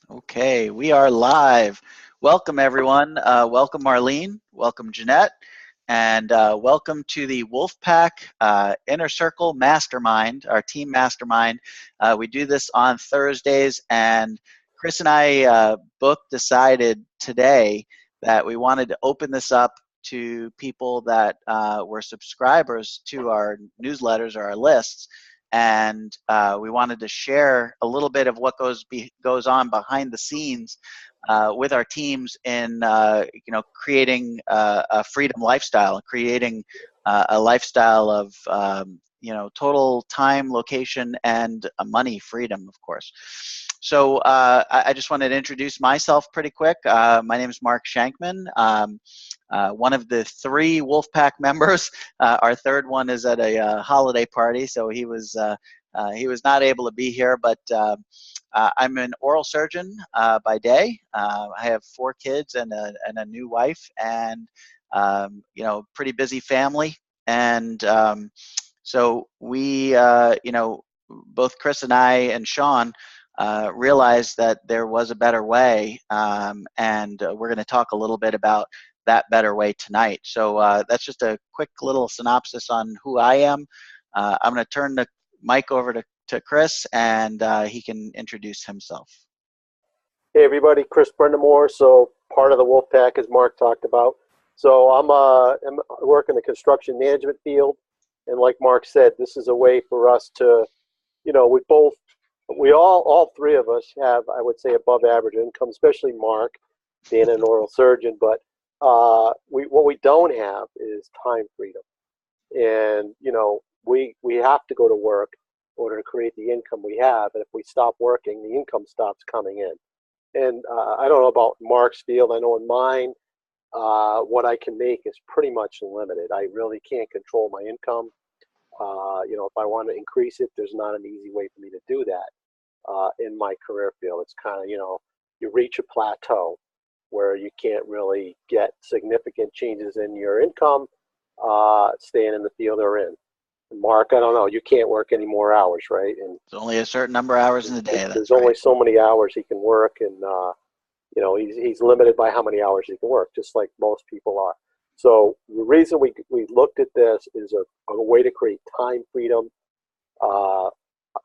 Okay, we are live. Welcome, everyone. Welcome, Marlene. Welcome, Jeanette. And welcome to the WolfPack Inner Circle Mastermind, our team mastermind. We do this on Thursdays, and Chris and I both decided today that we wanted to open this up to people that were subscribers to our newsletters or our lists, and we wanted to share a little bit of what goes on behind the scenes with our teams in creating a freedom lifestyle, creating a lifestyle of total time, location, and money freedom, of course. So I just wanted to introduce myself pretty quick. My name is Mark Shankman. One of the three Wolfpack members. Our third one is at a holiday party, so he was not able to be here. But I'm an oral surgeon by day. I have 4 kids and a new wife, and pretty busy family. And so we, both Chris and I and Sean realized that there was a better way, and we're going to talk a little bit about that better way tonight. So that's just a quick little synopsis on who I am. I'm going to turn the mic over to Chris, and he can introduce himself. Hey everybody, Chris Brendamore. So part of the Wolfpack, as Mark talked about. So I work in the construction management field, and like Mark said, this is a way for us to, all 3 of us have, I would say, above average income, especially Mark, being an oral surgeon. But what we don't have is time freedom, and we have to go to work in order to create the income we have, and if we stop working, the income stops coming in. And I don't know about Mark's field. I know in mine, what I can make is pretty much limited. I really can't control my income. If I want to increase it, there's not an easy way for me to do that in my career field. It's kind of, you reach a plateau where you can't really get significant changes in your income staying in the field they're in. Mark, I don't know, you can't work any more hours, right? And there's only a certain number of hours in the day. There's only so many hours he can work, and he's limited by how many hours he can work, just like most people are. So the reason we looked at this is a way to create time freedom.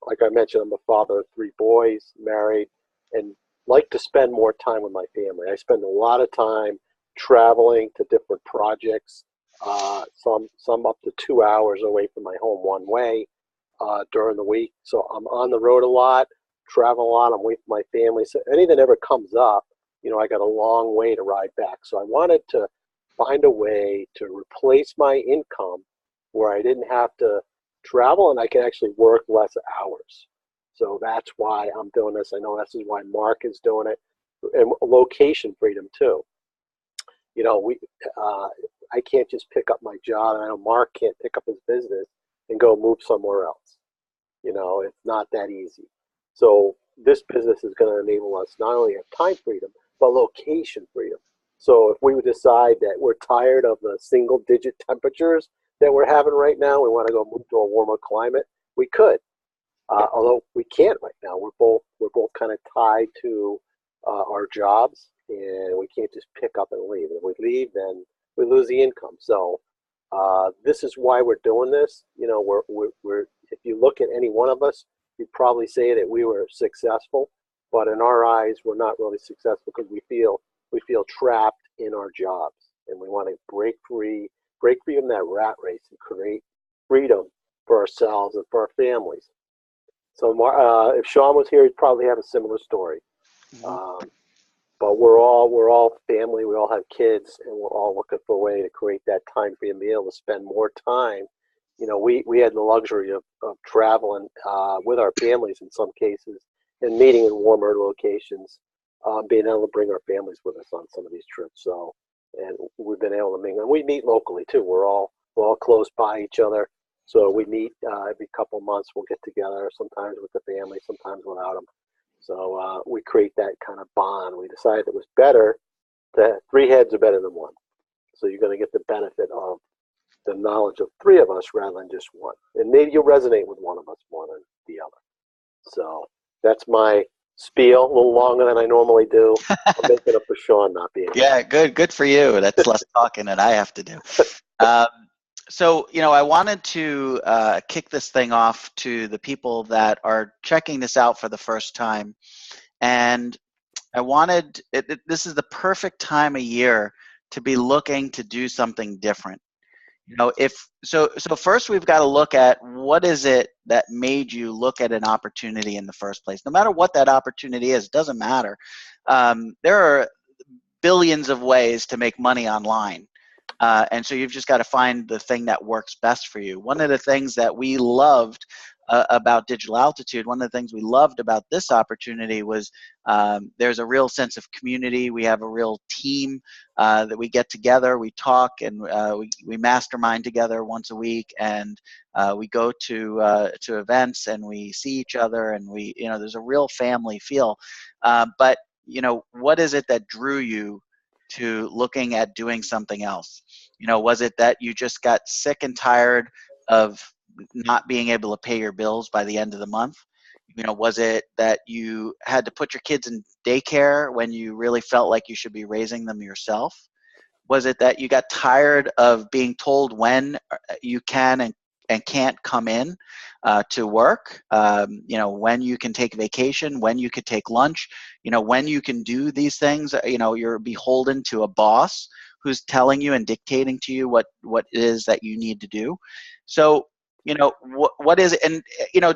Like I mentioned, I'm a father of 3 boys, married, and like to spend more time with my family. I spend a lot of time traveling to different projects, some up to 2 hours away from my home one way during the week. So I'm on the road a lot, travel a lot, I'm away from my family. So anything that ever comes up, I got a long way to ride back. So I wanted to find a way to replace my income where I didn't have to travel and I can actually work less hours. So that's why I'm doing this. I know this is why Mark is doing it, and location freedom too. I can't just pick up my job, and I know Mark can't pick up his business and go move somewhere else. It's not that easy. So this business is going to enable us not only have time freedom, but location freedom. So if we would decide that we're tired of the single-digit temperatures that we're having right now, we want to go move to a warmer climate, we could. Although we can't right now. We're both kind of tied to our jobs, and we can't just pick up and leave. If we leave, then we lose the income. So this is why we're doing this. We're if you look at any one of us, you'd probably say that we were successful, but in our eyes, we're not really successful because we feel trapped in our jobs, and we want to break free from that rat race and create freedom for ourselves and for our families. So if Sean was here, he'd probably have a similar story. Mm-hmm. But we're all family. We all have kids, and we're all looking for a way to create that time for you to be able to spend more time. We had the luxury of traveling with our families in some cases and meeting in warmer locations, being able to bring our families with us on some of these trips. So, and we've been able to mingle. And we meet locally too. We're all close by each other. So we meet every couple of months. We'll get together, sometimes with the family, sometimes without them. So we create that kind of bond. We decided it was better that 3 heads are better than 1. So you're going to get the benefit of the knowledge of 3 of us rather than just 1. And maybe you'll resonate with one of us more than the other. So that's my spiel a little longer than I normally do. I'm making up for Sean not being here. Yeah, good for you. That's less talking that I have to do. Um, so, I wanted to kick this thing off to the people that are checking this out for the first time. And I wanted, this is the perfect time of year to be looking to do something different. So first we've got to look at what is it that made you look at an opportunity in the first place. No matter what that opportunity is, it doesn't matter. There are billions of ways to make money online. And so you've just got to find the thing that works best for you. One of the things that we loved about Digital Altitude, one of the things we loved about this opportunity was there's a real sense of community. We have a real team that we get together, we talk, and we mastermind together once a week, and we go to events and we see each other, and there's a real family feel. But what is it that drew you to looking at doing something else? Was it that you just got sick and tired of not being able to pay your bills by the end of the month? Was it that you had to put your kids in daycare when you really felt like you should be raising them yourself? Was it that you got tired of being told when you can and can't come in to work, when you can take vacation, when you could take lunch, when you can do these things? You're beholden to a boss who's telling you and dictating to you what it is that you need to do. So, what is it? And,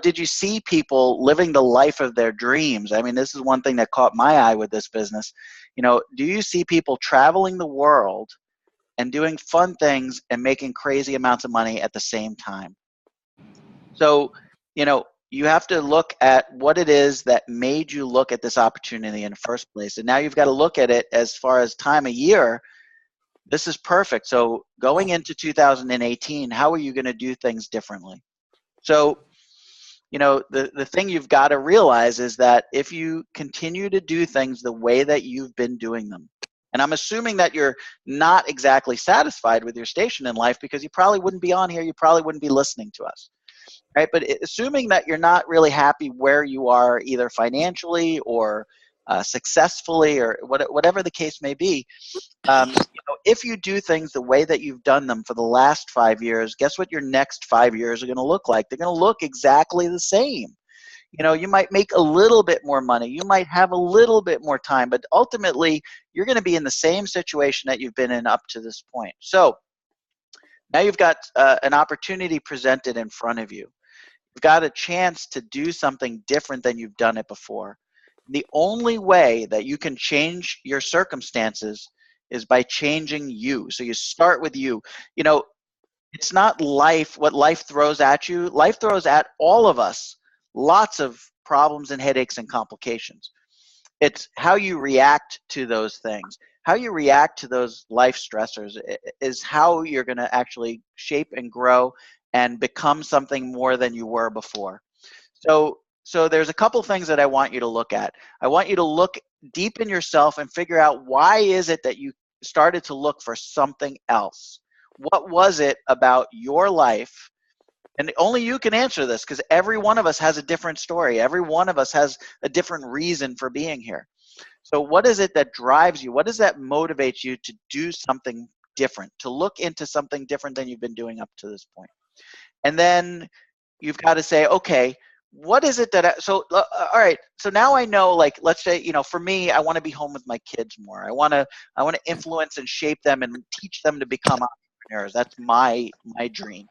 did you see people living the life of their dreams? I mean, this is one thing that caught my eye with this business. Do you see people traveling the world and doing fun things and making crazy amounts of money at the same time? So, you have to look at what it is that made you look at this opportunity in the first place. And now you've got to look at it as far as time of year. This is perfect. So going into 2018, how are you going to do things differently? So, the thing you've got to realize is that if you continue to do things the way that you've been doing them, and I'm assuming that you're not exactly satisfied with your station in life, because you probably wouldn't be on here, you probably wouldn't be listening to us, right? But assuming that you're not really happy where you are, either financially or successfully, or whatever the case may be, if you do things the way that you've done them for the last 5 years, guess what your next 5 years are going to look like? They're going to look exactly the same. You might make a little bit more money, you might have a little bit more time, but ultimately you're going to be in the same situation that you've been in up to this point. So now you've got an opportunity presented in front of you. You've got a chance to do something different than you've done it before. The only way that you can change your circumstances is by changing you. So you start with you. It's not what life throws at you. Life throws at all of us lots of problems and headaches and complications. It's how you react to those things. How you react to those life stressors is how you're going to actually shape and grow and become something more than you were before. So there's a couple things that I want you to look at. I want you to look deep in yourself and figure out, why is it that you started to look for something else? What was it about your life? And only you can answer this, because every one of us has a different story. Every one of us has a different reason for being here. So what is it that drives you? What does that motivate you to do something different, to look into something different than you've been doing up to this point? And then you've got to say, okay, what is it that all right, so now I know, like, let's say, for me, I want to be home with my kids more. I want to influence and shape them and teach them to become entrepreneurs. That's my dream.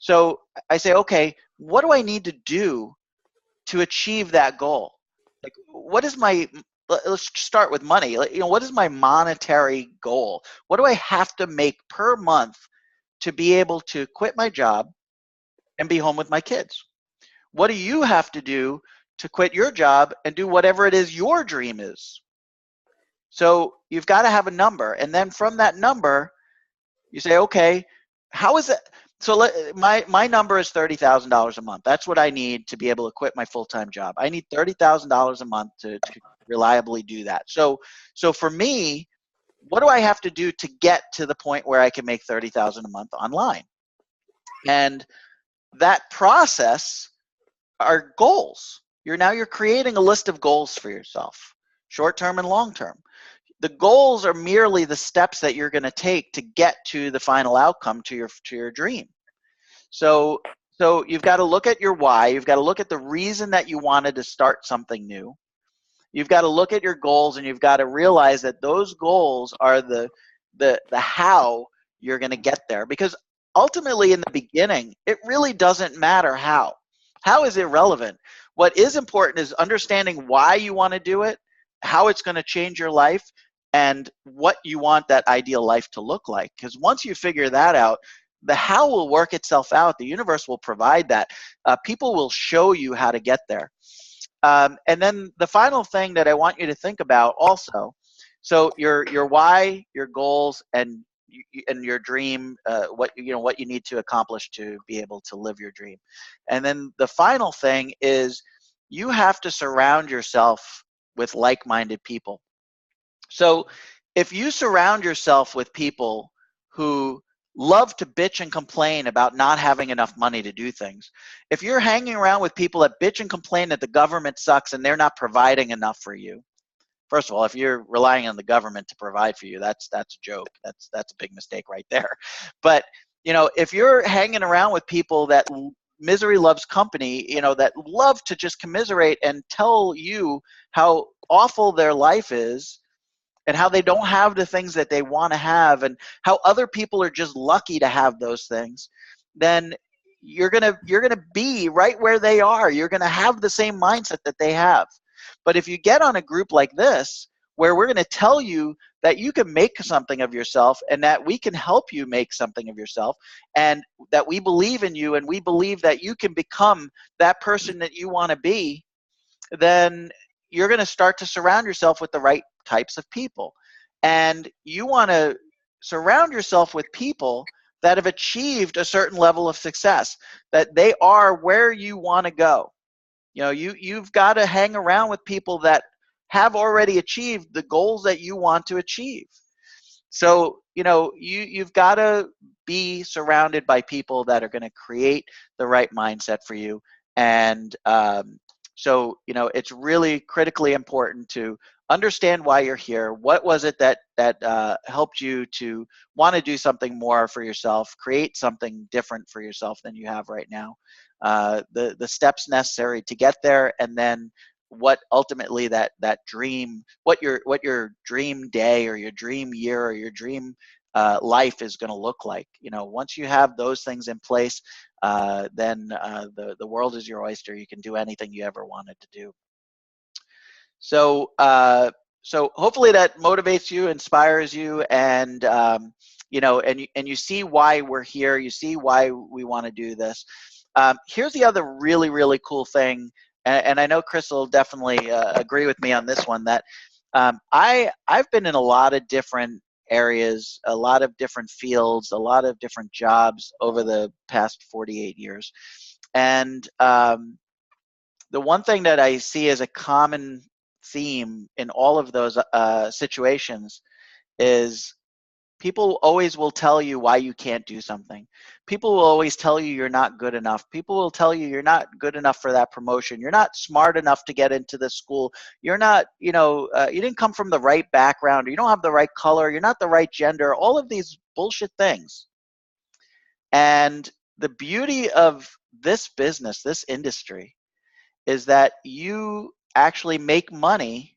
So I say, okay, what do I need to do to achieve that goal? Like, let's start with money. What is my monetary goal? What do I have to make per month to be able to quit my job and be home with my kids? What do you have to do to quit your job and do whatever it is your dream is? So you've got to have a number. And then from that number, you say, okay, how is it? So my number is $30,000 a month. That's what I need to be able to quit my full-time job. I need $30,000 a month to reliably do that. So for me, what do I have to do to get to the point where I can make $30,000 a month online? And that process are goals. you're creating a list of goals for yourself, short-term and long-term. The goals are merely the steps that you're going to take to get to the final outcome, to your dream. So you've got to look at your why. You've got to look at the reason that you wanted to start something new. You've got to look at your goals, and you've got to realize that those goals are the how you're going to get there. Because ultimately, in the beginning, it really doesn't matter how. How is irrelevant. What is important is understanding why you want to do it, how it's going to change your life, and what you want that ideal life to look like. Because once you figure that out, the how will work itself out. The universe will provide that. People will show you how to get there. And then the final thing that I want you to think about also, so your why, your goals, and your dream, what you need to accomplish to be able to live your dream. And then the final thing is you have to surround yourself with like-minded people. So if you surround yourself with people who love to bitch and complain about not having enough money to do things, if you're hanging around with people that bitch and complain that the government sucks and they're not providing enough for you, first of all, if you're relying on the government to provide for you, that's a joke. That's a big mistake right there. But if you're hanging around with people that misery loves company, that love to just commiserate and tell you how awful their life is, and how they don't have the things that they want to have, and how other people are just lucky to have those things, then you're gonna be right where they are. You're gonna have the same mindset that they have. But if you get on a group like this, where we're gonna tell you that you can make something of yourself, and that we can help you make something of yourself, and that we believe in you, and we believe that you can become that person that you want to be, then you're going to start to surround yourself with the right types of people. And you want to surround yourself with people that have achieved a certain level of success, that they are where you want to go. You've got to hang around with people that have already achieved the goals that you want to achieve. So, you've got to be surrounded by people that are going to create the right mindset for you. And so, it's really critically important to understand why you're here. What was it that helped you to want to do something more for yourself, create something different for yourself than you have right now? The steps necessary to get there, and then what ultimately that dream, what your dream day or your dream year or your dream life is going to look like. Once you have those things in place, then the world is your oyster. You can do anything you ever wanted to do. So so hopefully that motivates you, inspires you, and and you see why we're here. You see why we want to do this. Here's the other really cool thing, and I know Chris will definitely agree with me on this one, that I've been in a lot of different areas, a lot of different fields, a lot of different jobs over the past 48 years. And the one thing that I see as a common theme in all of those situations is people always will tell you why you can't do something. People will always tell you you're not good enough. People will tell you you're not good enough for that promotion. You're not smart enough to get into this school. You're not, you didn't come from the right background, or you don't have the right color. You're not the right gender. All of these bullshit things. And the beauty of this business, this industry, is that you actually make money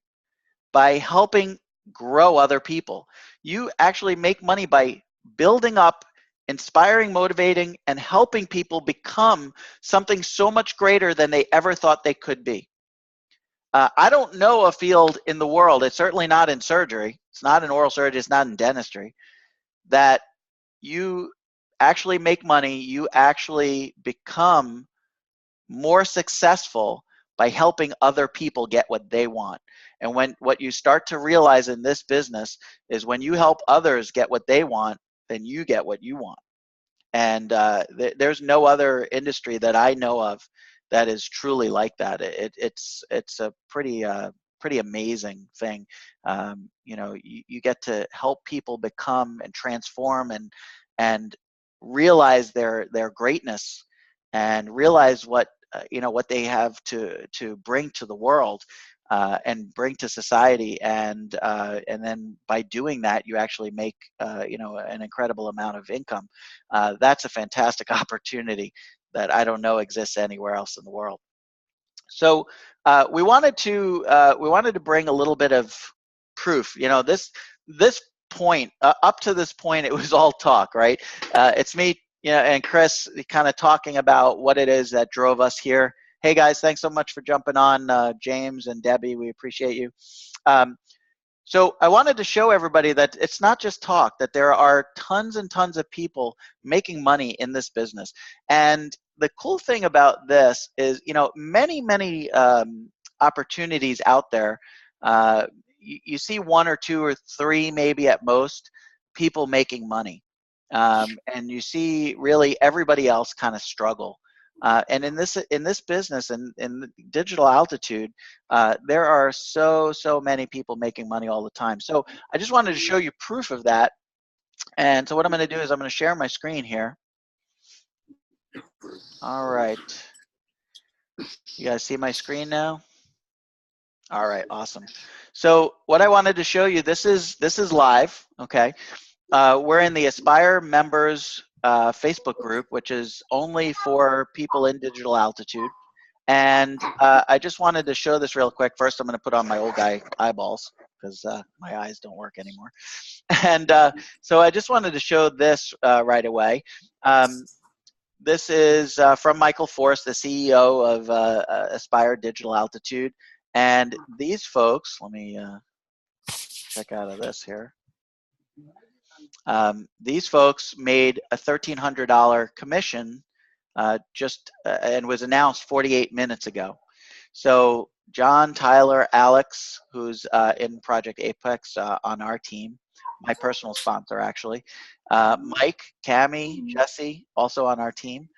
by helping grow other people. You actually make money by building up, inspiring, motivating, and helping people become something so much greater than they ever thought they could be. I don't know a field in the world, it's certainly not in surgery, it's not in oral surgery, it's not in dentistry, that you actually make money, you actually become more successful by helping other people get what they want. And what you start to realize in this business is when you help others get what they want, then you get what you want. And there's no other industry that I know of that is truly like that. It's a pretty amazing thing. You get to help people become and transform and realize their greatness, and realize what you know, what they have to bring to the world and bring to society, and then by doing that, you actually make you know, an incredible amount of income. That's a fantastic opportunity that I don't know exists anywhere else in the world. So we wanted to bring a little bit of proof. You know, this point, up to this point, it was all talk, right? It's me, you know, and Chris kind of talking about what it is that drove us here. Hey guys, thanks so much for jumping on, James and Debbie. We appreciate you. Um, so I wanted to show everybody that it's not just talk, that there are tons and tons of people making money in this business. And the cool thing about this is, you know, many opportunities out there. You see one or two or three, maybe at most, people making money. And you see really everybody else kind of struggle. And in this business and in digital altitude, there are so many people making money all the time. So I just wanted to show you proof of that. And so what I'm going to do is I'm going to share my screen here. All right. You guys see my screen now? All right, awesome. So what I wanted to show you, this is live, okay? We're in the Aspire members Facebook group, which is only for people in digital altitude. And I just wanted to show this real quick. First, I'm going to put on my old guy eyeballs because my eyes don't work anymore. And so I just wanted to show this right away. This is from Michael Force, the CEO of Aspire Digital Altitude. And these folks, let me check out of this here. These folks made a $1,300 commission and was announced 48 minutes ago. So John, Tyler, Alex, who's in Project Apex on our team, my personal sponsor actually, Mike, Cami, Jesse, also on our team,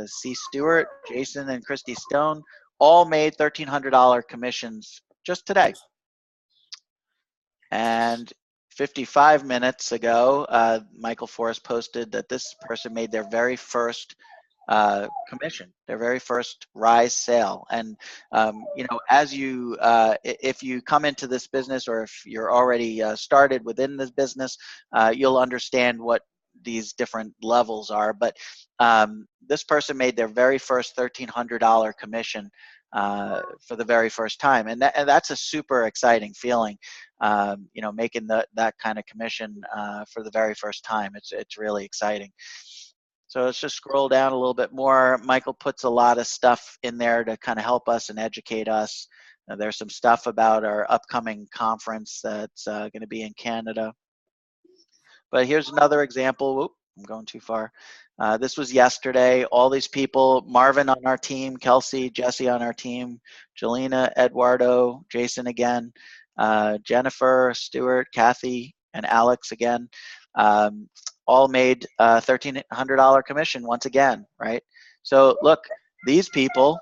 C. Stewart, Jason, and Christy Stone, all made $1,300 commissions just today. And 55 minutes ago, Michael Forrest posted that this person made their very first commission, their very first Rise sale. And you know, as you, if you come into this business, or if you're already started within this business, you'll understand what these different levels are. But this person made their very first $1,300 commission for the very first time, and that's a super exciting feeling. You know, making that kind of commission for the very first time, it's really exciting. So let's just scroll down a little bit more. Michael puts a lot of stuff in there to kind of help us and educate us. There's some stuff about our upcoming conference that's going to be in Canada. But here's another example. Whoop, I'm going too far. This was yesterday. All these people, Marvin on our team, Kelsey, Jesse on our team, Jelena, Eduardo, Jason again, Jennifer, Stuart, Kathy, and Alex again. All made $1,300 commission once again, right? So look, these people,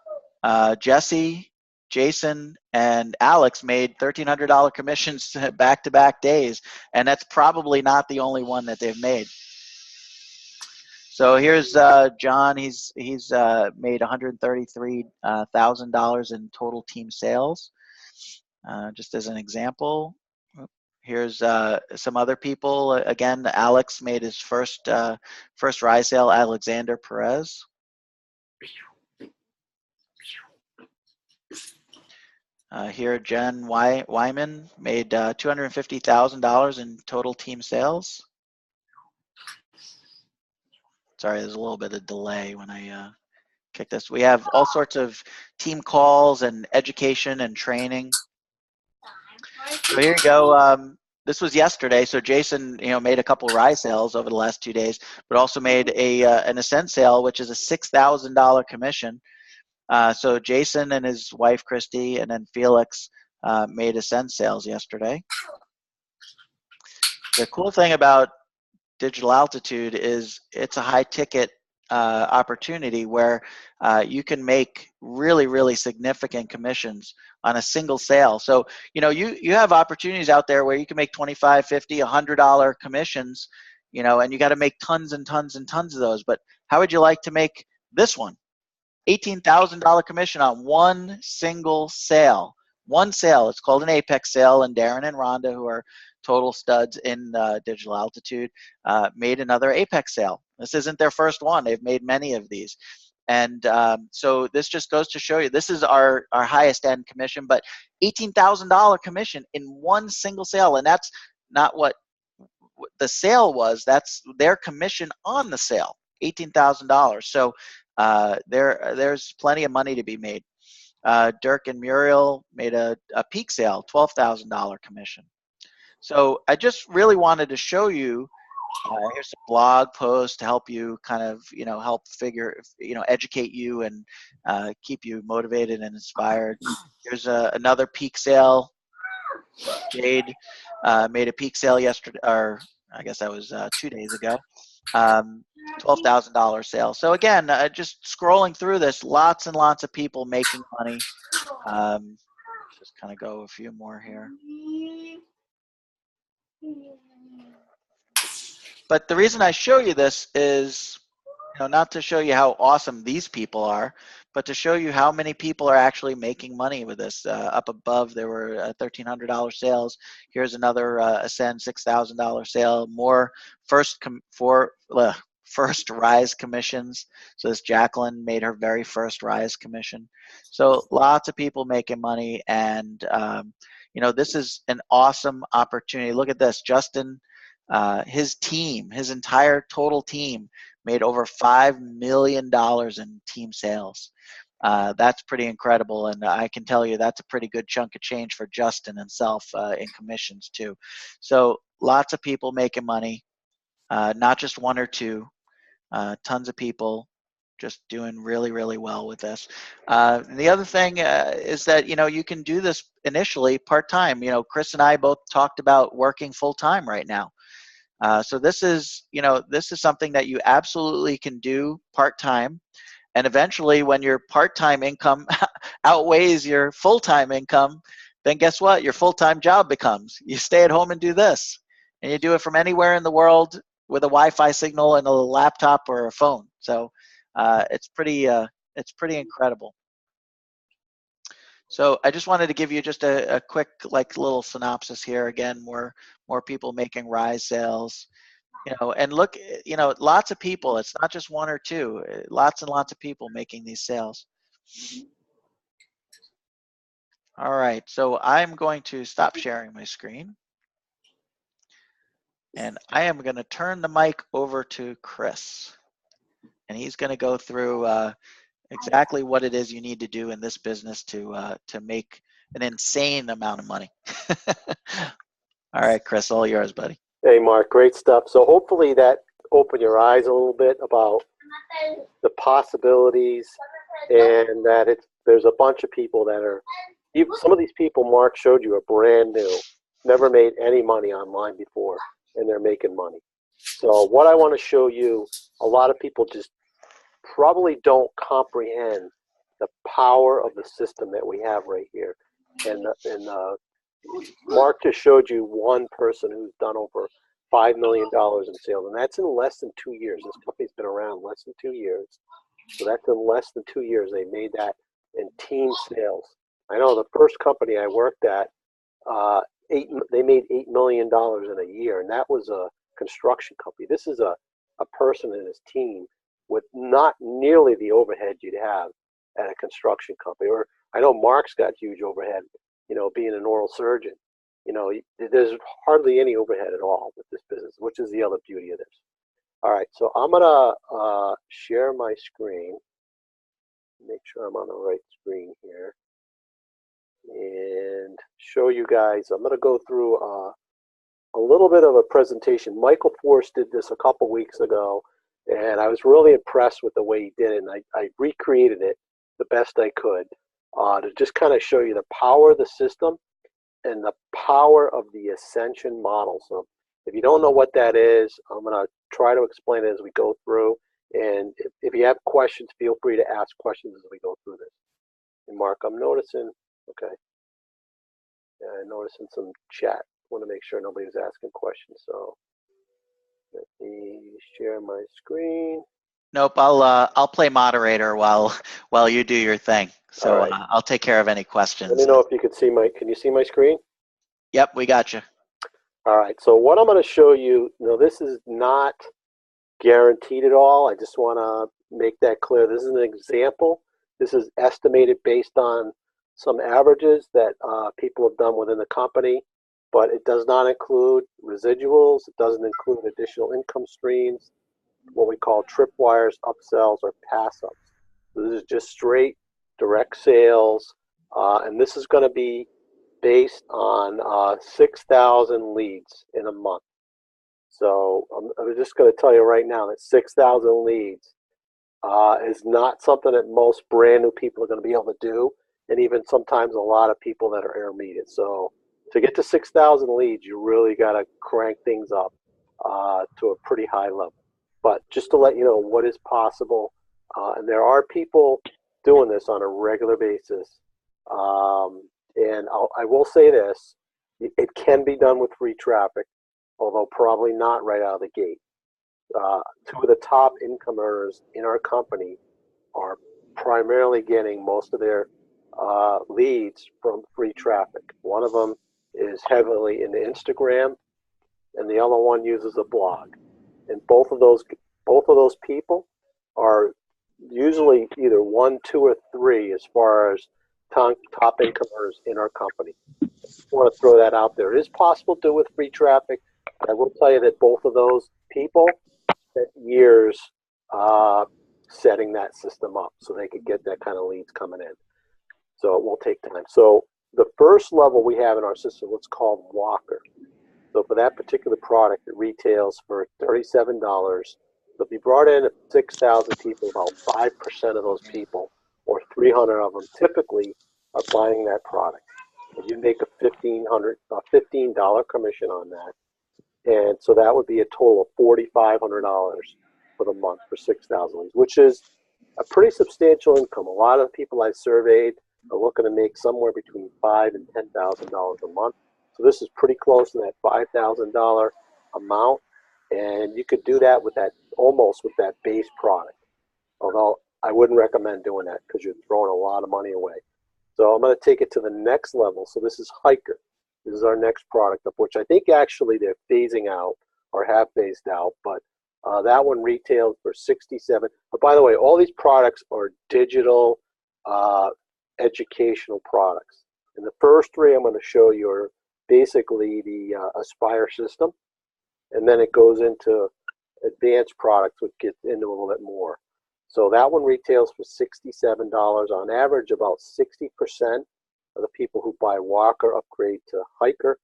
Jesse, Jason, and Alex made $1,300 commissions back-to-back days, and that's probably not the only one that they've made. So here's John. He's made $133,000 in total team sales, just as an example. Here's some other people. Again, Alex made his first Rise sale, Alexander Perez. Here, Jen Wyman made $250,000 in total team sales. Sorry, there's a little bit of delay when I kick this. We have all sorts of team calls and education and training. So here you go. This was yesterday. So Jason, you know, made a couple Rise sales over the last 2 days, but also made an Ascent sale, which is a $6,000 commission. So Jason and his wife Christy, and then Felix made Ascent sales yesterday. The cool thing about digital altitude is it's a high ticket opportunity where you can make really significant commissions on a single sale. So you know, you have opportunities out there where you can make $25, $50, $100 commissions, you know, and you got to make tons and tons and tons of those. But how would you like to make this one? $18,000 commission on one single sale. One sale. It's called an Apex sale, and Darren and Rhonda, who are total studs in digital altitude, made another Apex sale. This isn't their first one. They've made many of these. And so this just goes to show you, this is our highest end commission, but $18,000 commission in one single sale. And that's not what the sale was, that's their commission on the sale, $18,000. So there's plenty of money to be made. Dirk and Muriel made a peak sale, $12,000 commission. So I just really wanted to show you, here's a blog post to help you kind of, help educate you and keep you motivated and inspired. Here's another peak sale. Jade made a peak sale yesterday, or I guess that was 2 days ago. $12,000 sale. So again, just scrolling through this, lots and lots of people making money. Just kind of go a few more here. But the reason I show you this is, not to show you how awesome these people are, but to show you how many people are actually making money with this. Up above, there were $1,300 sales. Here's another Ascend $6,000 sale. More first Rise commissions. So this Jacqueline made her very first Rise commission. So lots of people making money, and this is an awesome opportunity. Look at this, Justin. His team, his entire total team, made over $5 million in team sales. That's pretty incredible, and I can tell you that's a pretty good chunk of change for Justin himself in commissions too. So lots of people making money, not just one or two, tons of people just doing really, really well with this. The other thing is that, you can do this initially part-time. Chris and I both talked about working full-time right now. So this is something that you absolutely can do part-time, and eventually when your part-time income outweighs your full-time income, then guess what? Your full-time job becomes, you stay at home and do this, and you do it from anywhere in the world with a Wi-Fi signal and a laptop or a phone. So it's pretty incredible. So I just wanted to give you just a quick little synopsis here. Again, more people making Rise sales, and look, lots of people. It's not just one or two. Lots and lots of people making these sales. All right, so I'm going to stop sharing my screen, and I am going to turn the mic over to Chris, and he's going to go through exactly what it is you need to do in this business to make an insane amount of money. All right, Chris, all yours, buddy. Hey, Mark, great stuff. So hopefully that opened your eyes a little bit about the possibilities, and that there's a bunch of people that are, some of these people Mark showed you are brand new, never made any money online before, and they're making money. So what I want to show you, a lot of people just probably don't comprehend the power of the system that we have right here. And Mark just showed you one person who's done over $5 million in sales, and that's in less than 2 years. This company's been around less than 2 years. So that's in less than 2 years they made that in team sales. I know the first company I worked at, they made $8 million in a year, and that was a construction company. This is a person in his team with not nearly the overhead you'd have at a construction company. Or I know Mark's got huge overhead, being an oral surgeon. There's hardly any overhead at all with this business, which is the other beauty of this. All right, so I'm gonna share my screen, make sure I'm on the right screen here, and show you guys. I'm gonna go through a little bit of a presentation. Michael Force did this a couple weeks ago, and I was really impressed with the way he did it, and I recreated it the best I could to just kind of show you the power of the system and the power of the ascension model. So if you don't know what that is, I'm going to try to explain it as we go through. And if you have questions, feel free to ask questions as we go through this. And Mark, I'm noticing, okay, yeah, I'm noticing some chat. I want to make sure nobody's asking questions. So let me share my screen. Nope, I'll play moderator while you do your thing. All So right. I'll take care of any Let me questions. know if you can see can you see my screen? Yep, we got you. All right. So what I'm going to show you, this is not guaranteed at all. I just want to make that clear. This is an example. This is estimated based on some averages that people have done within the company, but it does not include residuals. It doesn't include additional income streams, what we call tripwires, upsells, or pass-ups. So this is just straight direct sales, and this is going to be based on 6,000 leads in a month. So I'm just going to tell you right now that 6,000 leads is not something that most brand new people are going to be able to do, and even sometimes a lot of people that are intermediate. So to get to 6,000 leads, you really got to crank things up to a pretty high level. But just to let you know what is possible, and there are people doing this on a regular basis. And I will say this, it can be done with free traffic, although probably not right out of the gate. Two of the top income earners in our company are primarily getting most of their leads from free traffic. One of them is heavily into Instagram, and the other one uses a blog. And both of those people are usually either 1, 2, or 3 as far as top income earners in our company. I want to throw that out there. It is possible to do with free traffic. I will tell you that both of those people spent years setting that system up so they could get that kind of leads coming in. So it will take time. So the first level we have in our system, what's called Walker. So for that particular product, it retails for $37. So if you brought in 6,000 people, about 5% of those people, or 300 of them, typically are buying that product. And you make a $15 commission on that. And so that would be a total of $4,500 for the month for 6,000 leads, which is a pretty substantial income. A lot of the people I surveyed are looking to make somewhere between $5,000 and $10,000 a month. So this is pretty close to that $5,000 amount, and you could do that with almost with that base product. Although I wouldn't recommend doing that because you're throwing a lot of money away. So I'm going to take it to the next level. So this is Hiker. This is our next product, of which I think actually they're phasing out or have phased out, but that one retails for $67. But by the way, all these products are digital educational products. And the first 3 I'm going to show you are basically the Aspire system, and then it goes into advanced products, which gets into a little bit more. So that one retails for $67. On average, about 60% of the people who buy Walker upgrade to Hiker.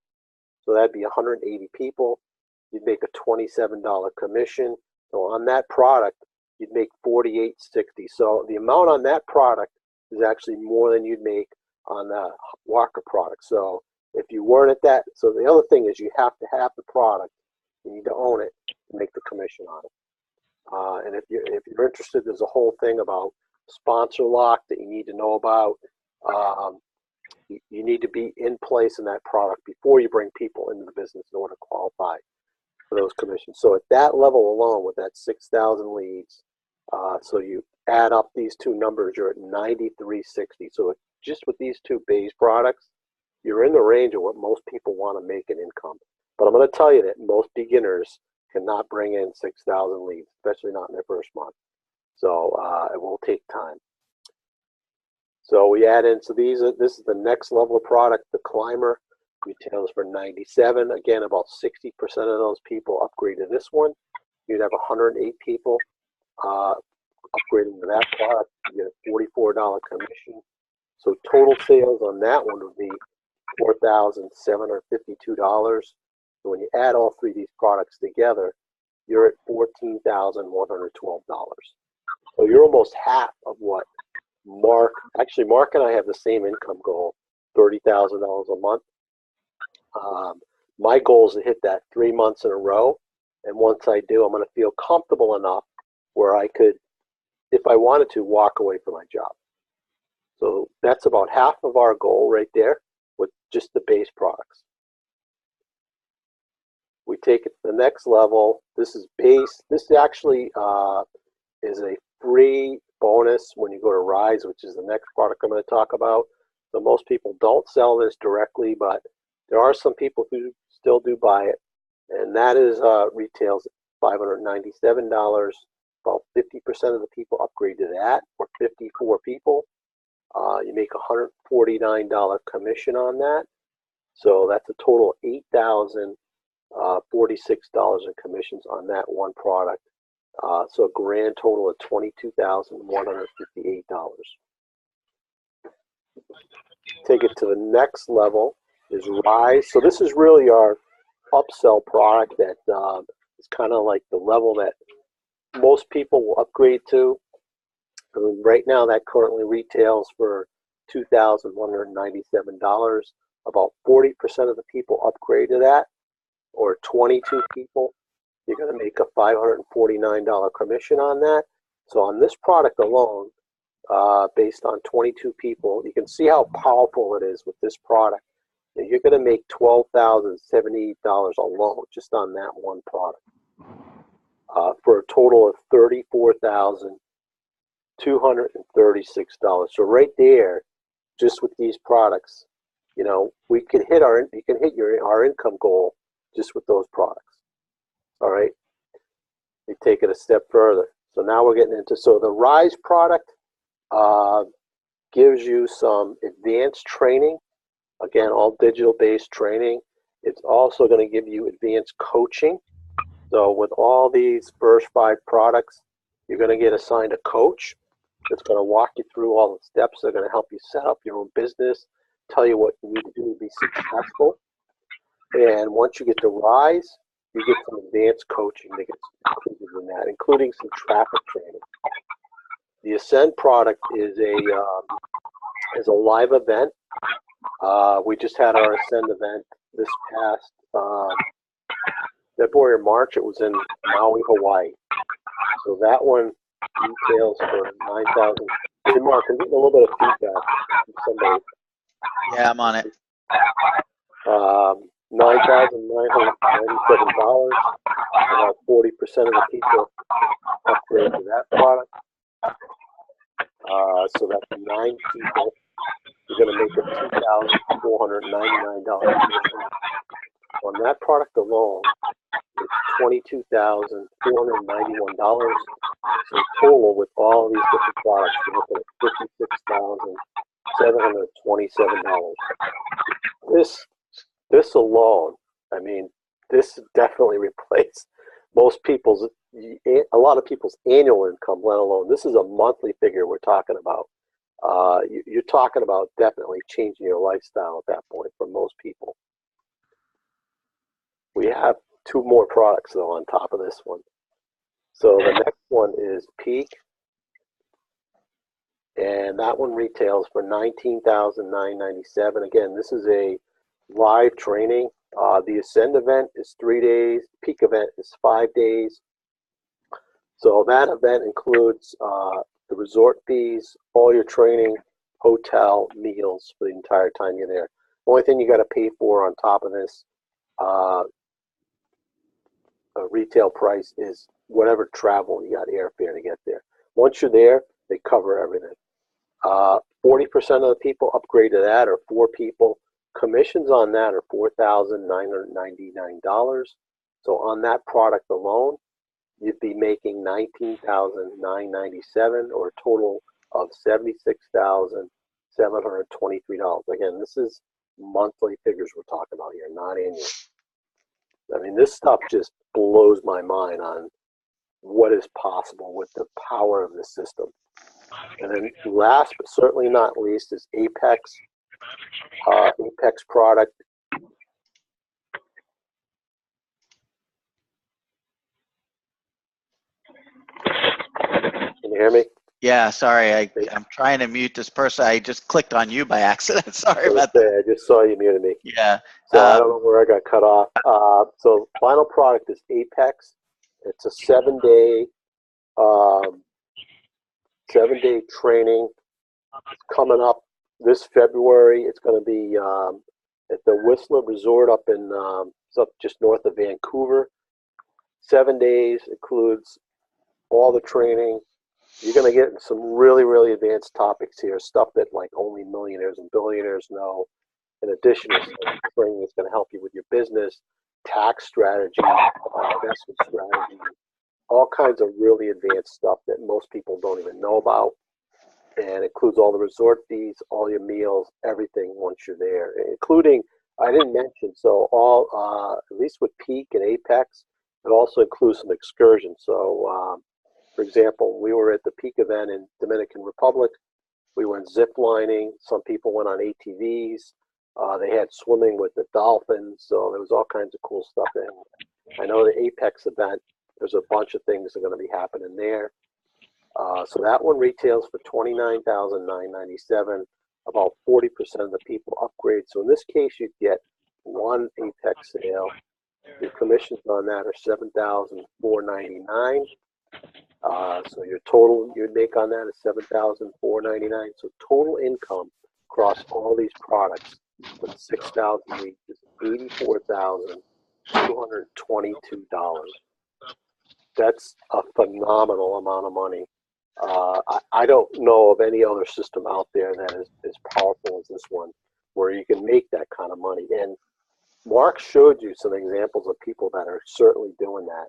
So that'd be 180 people. You'd make a $27 commission. So on that product, you'd make $48.60. So the amount on that product is actually more than you'd make on the Walker product. So if you weren't at that, so the other thing is you have to have the product. You need to own it to make the commission on it. And if you're interested, there's a whole thing about sponsor lock that you need to know about. You need to be in place in that product before you bring people into the business in order to qualify for those commissions. So at that level alone, with that 6,000 leads, so you add up these two numbers, you're at $93.60. So just with these 2 base products, you're in the range of what most people want to make in income. But I'm going to tell you that most beginners cannot bring in 6,000 leads, especially not in their first month. So it will take time. So we add in, so this is the next level of product, the Climber, retails for $97. Again, about 60% of those people upgrade to this one. You'd have 108 people upgrading to that product. You get a $44 commission. So total sales on that one would be $4,752. So when you add all 3 of these products together, you're at $14,112. So you're almost half of what Mark and I have the same income goal, $30,000 a month. My goal is to hit that 3 months in a row. And once I do, I'm going to feel comfortable enough where I could, if I wanted to, walk away from my job. So that's about half of our goal right there with just the base products. We take it to the next level. This is base. This actually is a free bonus when you go to Rise, which is the next product I'm going to talk about. So most people don't sell this directly, but there are some people who still do buy it, and that is retails $597. About 50% of the people upgrade to that, or 54 people. You make $149 commission on that. So that's a total of $8,046 in commissions on that one product. So a grand total of $22,158. Take it to the next level is Rise. So this is really our upsell product that is kind of like the level that most people will upgrade to. Right now that currently retails for $2,197. About 40% of the people upgrade to that, or 22 people. You're going to make a $549 commission on that. So on this product alone, based on 22 people, you can see how powerful it is with this product. You're going to make $12,078 alone just on that one product, for a total of $34,236. So right there, just with these products, you know, we can hit our income goal just with those products. All right, we take it a step further. So now we're getting into, so the Rise product gives you some advanced training. Again, all digital-based training. It's also going to give you advanced coaching. So with all these first 5 products, you're going to get assigned a coach that's going to walk you through all the steps. They're going to help you set up your own business, tell you what you need to do to be successful. And once you get to Rise, you get some advanced coaching that gets included in that, including some traffic training. The Ascend product is a live event. We just had our Ascend event this past February or March. It was in Maui, Hawaii. So that one retails for $9,000. Hey, Mark, I'm getting a little bit of feedback from somebody. Yeah, I'm on it. $9,997. About 40% of the people upgrade to that product. So that's 9 people. You're going to make a $2,499 commission. On that product alone, it's $22,491. So total with all these different products, you're looking at $56,727. This alone, I mean, this definitely replaced a lot of people's annual income, let alone, this is a monthly figure we're talking about. You're talking about definitely changing your lifestyle at that point for most people. We have 2 more products though on top of this one. So the next one is Peak, and that one retails for $19,997. Again, this is a live training. The Ascend event is 3 days. Peak event is 5 days. So that event includes the resort fees, all your training, hotel, meals for the entire time you're there. The only thing you got to pay for on top of this retail price is whatever travel you got, airfare to get there. Once you're there, they cover everything. 40% of the people upgrade to that, or 4 people. Commissions on that are $4,999. So on that product alone, you'd be making $19,997, or a total of $76,723. Again, this is monthly figures we're talking about here, not annual. I mean, this stuff just blows my mind on what is possible with the power of the system. And then last but certainly not least is Apex. Apex product. Can you hear me? Yeah, sorry. I'm trying to mute this person. I just clicked on you by accident. Sorry about that. I just saw you muted me. Yeah. So I don't know where I got cut off. So final product is Apex. It's a 7-day training. It's coming up this February. It's going to be at the Whistler Resort up in it's up just north of Vancouver. 7 days includes all the training, You're going to get some really, really advanced topics here, stuff that like only millionaires and billionaires know. In addition to training that's going to help you with your business, tax strategy, investment strategy, all kinds of really advanced stuff that most people don't even know about. And includes all the resort fees, all your meals, everything once you're there, including, I didn't mention, so all, at least with Peak and Apex, it also includes some excursions. So, for example, we were at the Peak event in Dominican Republic. We went zip lining. Some people went on ATVs. They had swimming with the dolphins. So there was all kinds of cool stuff. And I know the Apex event, there's a bunch of things that are going to be happening there. So that one retails for $29,997. About 40% of the people upgrade. So in this case, you get one Apex sale. Your commissions on that are $7,499. So your total you make on that is $7,499. So total income across all these products with 6,000 leads is $84,222. That's a phenomenal amount of money. I don't know of any other system out there that is as powerful as this one, where you can make that kind of money. And Mark showed you some examples of people that are certainly doing that.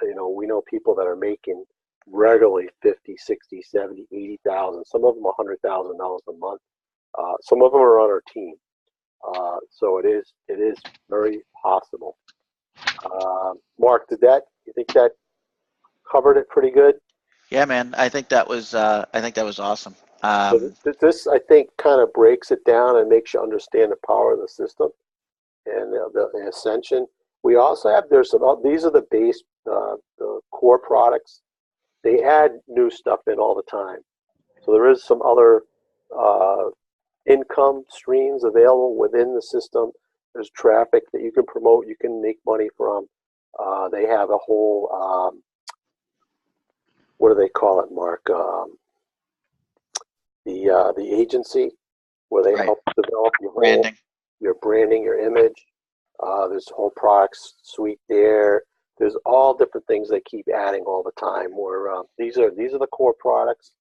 You know, we know people that are making regularly 50, 60, 70, 80,000, some of them $100,000 a month. Some of them are on our team. So it is very possible. Mark, you think that covered it pretty good? Yeah, man. I think that was awesome. So this, I think, kind of breaks it down and makes you understand the power of the system and the ascension. We also have, these are the base, the core products. They add new stuff in all the time. So there is some other income streams available within the system. There's traffic that you can promote, you can make money from. They have a whole, what do they call it, Mark? The agency where they help develop your branding, your branding, your image. There's a whole products suite there. There's all different things they keep adding all the time. Where these are the core products.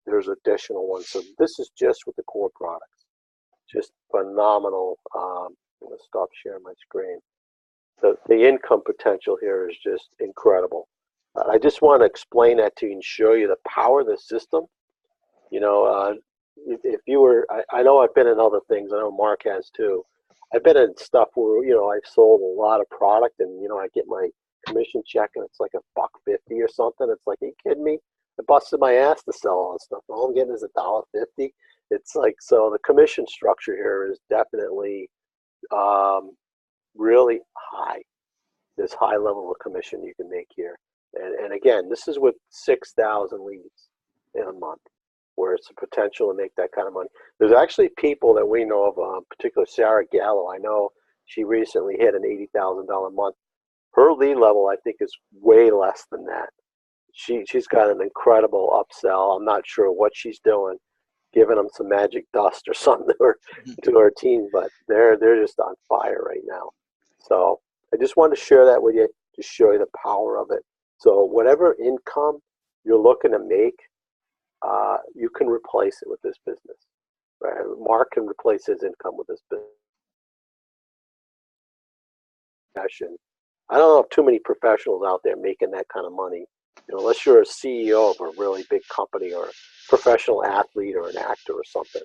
There's additional ones. So this is just with the core products. Just phenomenal. I'm going to stop sharing my screen. The income potential here is just incredible. I just want to explain that to you and show you the power of the system. You know, if you were, I know I've been in other things. I know Mark has too. I've been in stuff where, you know, I've sold a lot of product and, you know, I get my commission check and it's like $1.50 or something. It's like, are you kidding me? I busted my ass to sell all this stuff. All I'm getting is $1.50. It's like, so the commission structure here is definitely really high. There's high level of commission you can make here. And again, this is with 6,000 leads in a month, where it's a potential to make that kind of money. There's actually people that we know of, particularly Sarah Gallo. I know she recently hit an $80,000 a month. Her lead level, I think, is way less than that. She's got an incredible upsell. I'm not sure what she's doing, giving them some magic dust or something to her team, but they're just on fire right now. So I just wanted to share that with you to show you the power of it. So whatever income you're looking to make, you can replace it with this business. Right? Mark can replace his income with this business. I don't know of too many professionals out there making that kind of money. You know, unless you're a CEO of a really big company or a professional athlete or an actor or something,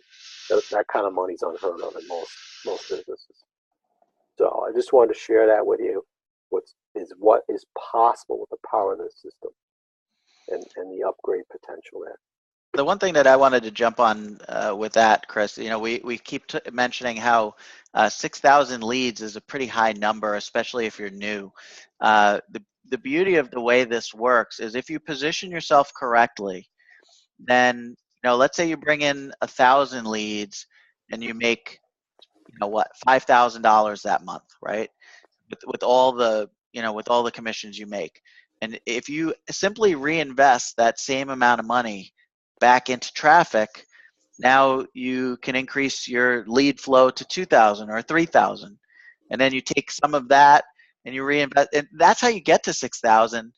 that kind of money's unheard of in most businesses. So I just wanted to share that with you. What is possible with the power of this system and the upgrade potential there. The one thing that I wanted to jump on with that, Chris, you know, we keep mentioning how 6,000 leads is a pretty high number, especially if you're new. The beauty of the way this works is if you position yourself correctly, then, you know, let's say you bring in 1,000 leads and you make, you know, what, $5,000 that month, right? With all the, you know, with all the commissions you make. And if you simply reinvest that same amount of money back into traffic, now you can increase your lead flow to 2,000 or 3,000. And then you take some of that and you reinvest. And that's how you get to 6,000.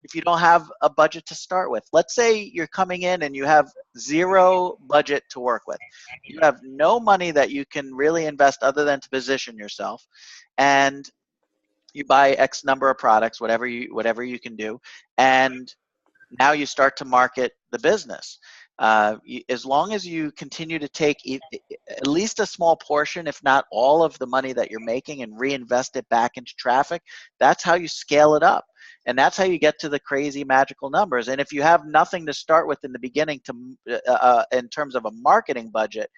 if you don't have a budget to start with. Let's say you're coming in and you have zero budget to work with. You have no money that you can really invest other than to position yourself, and you buy X number of products, whatever you can do, and now you start to market the business. As long as you continue to take at least a small portion, if not all of the money that you're making and reinvest it back into traffic, that's how you scale it up. And that's how you get to the crazy magical numbers. And if you have nothing to start with in the beginning in terms of a marketing budget,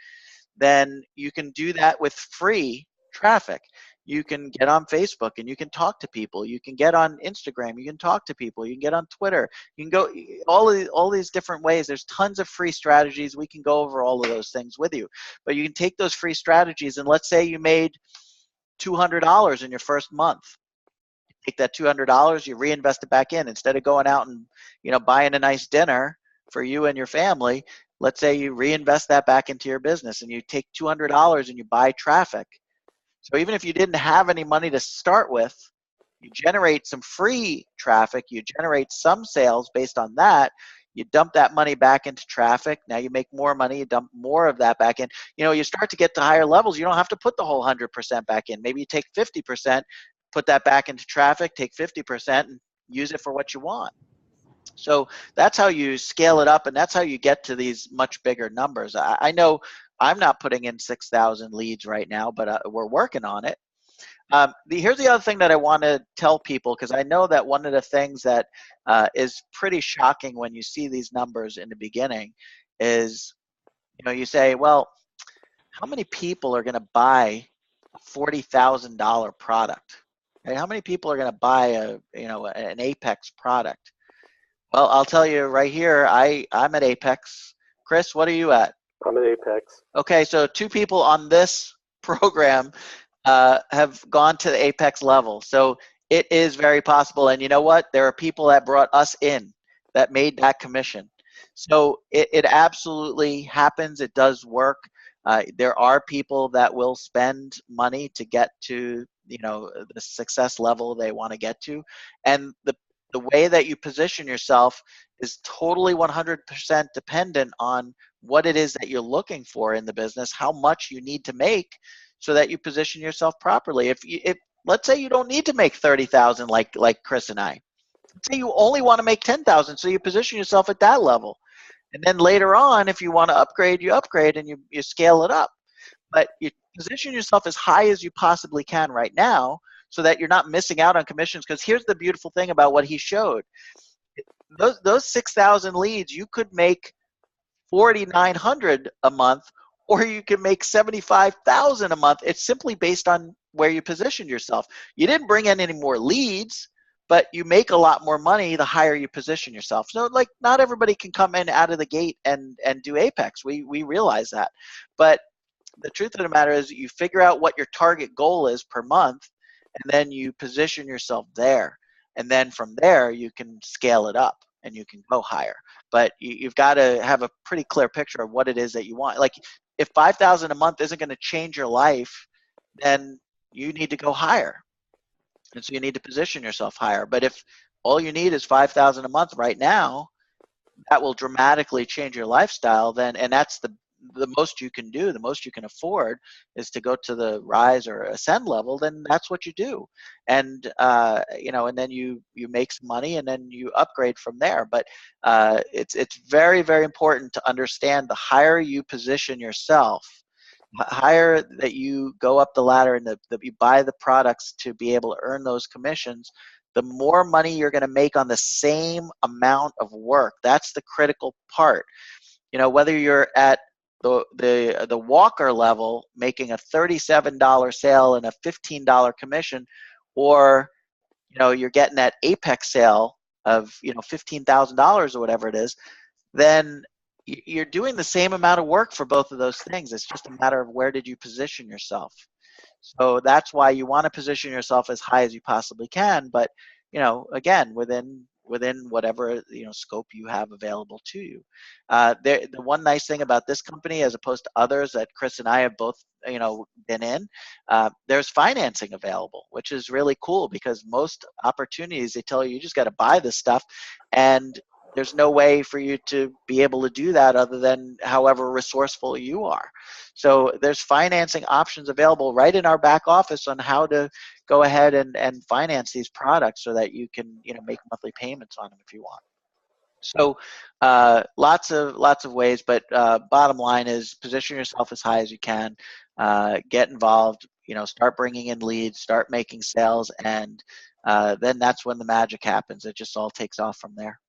then you can do that with free traffic. You can get on Facebook and you can talk to people. You can get on Instagram. You can talk to people. You can get on Twitter. You can go all these different ways. There's tons of free strategies. We can go over all of those things with you. But you can take those free strategies, and let's say you made $200 in your first month. Take that $200, you reinvest it back in. Instead of going out and buying a nice dinner for you and your family, let's say you reinvest that back into your business, and you take $200 and you buy traffic. So even if you didn't have any money to start with, you generate some free traffic, you generate some sales based on that, you dump that money back into traffic, now you make more money, you dump more of that back in. You start to get to higher levels, you don't have to put the whole 100% back in. Maybe you take 50%, put that back into traffic, take 50% and use it for what you want. So that's how you scale it up, and that's how you get to these much bigger numbers. I know I'm not putting in 6,000 leads right now, but we're working on it. Here's the other thing that I want to tell people, because I know that one of the things that is pretty shocking when you see these numbers in the beginning is, you say, well, how many people are going to buy a $40,000 product? Right? How many people are going to buy an Apex product? Well, I'll tell you right here, I'm at Apex. Chris, what are you at? I'm at Apex. Okay, so 2 people on this program have gone to the Apex level. So it is very possible. And you know what? There are people that brought us in that made that commission. So it absolutely happens. It does work. There are people that will spend money to get to the success level they want to get to. And the way that you position yourself is totally 100% dependent on what it is that you're looking for in the business, how much you need to make so that you position yourself properly. If let's say you don't need to make 30,000 like Chris and I. Let's say you only want to make 10,000, so you position yourself at that level. And then later on, if you want to upgrade, you upgrade and you scale it up. But you position yourself as high as you possibly can right now so that you're not missing out on commissions. Because here's the beautiful thing about what he showed. Those 6,000 leads, you could make 4,900 a month, or you can make 75,000 a month. It's simply based on where you positioned yourself. You didn't bring in any more leads, but you make a lot more money the higher you position yourself. So like not everybody can come in out of the gate and do Apex. We realize that. But the truth of the matter is you figure out what your target goal is per month, and then you position yourself there. And then from there, you can scale it up and you can go higher. But you've got to have a pretty clear picture of what it is that you want. Like if 5,000 a month isn't going to change your life, then you need to go higher. And so you need to position yourself higher. But if all you need is 5,000 a month right now, that will dramatically change your lifestyle. Then, and that's the most you can do, the most you can afford is to go to the rise or ascend level. Then that's what you do, and and then you make some money, and then you upgrade from there. But it's very, very important to understand the higher you position yourself, higher that you go up the ladder and that you buy the products to be able to earn those commissions, the more money you're going to make on the same amount of work. That's the critical part. Whether you're at the walker level making a $37 sale and a $15 commission, or you're getting that Apex sale of $15,000 or whatever it is, then you're doing the same amount of work for both of those things. It's just a matter of where did you position yourself. So that's why you want to position yourself as high as you possibly can, but again, within within whatever scope you have available to you. The one nice thing about this company, as opposed to others that Chris and I have both been in, there's financing available, which is really cool, because most opportunities, they tell you just got to buy this stuff, and there's no way for you to be able to do that other than however resourceful you are. So there's financing options available right in our back office on how to go ahead and finance these products so that you can make monthly payments on them if you want. So lots of ways, but bottom line is position yourself as high as you can, get involved, start bringing in leads, start making sales, and then that's when the magic happens. It just all takes off from there.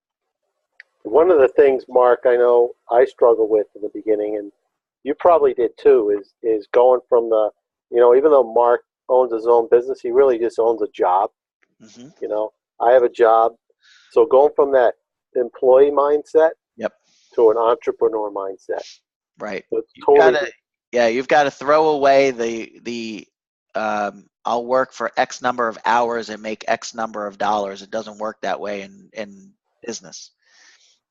One of the things, Mark, I know I struggled with in the beginning, and you probably did too, is going from the, even though Mark owns his own business, he really just owns a job. Mm-hmm. I have a job. So going from that employee mindset to an entrepreneur mindset. Right. So it's totally you've got to throw away the I'll work for X number of hours and make X number of dollars. It doesn't work that way in business.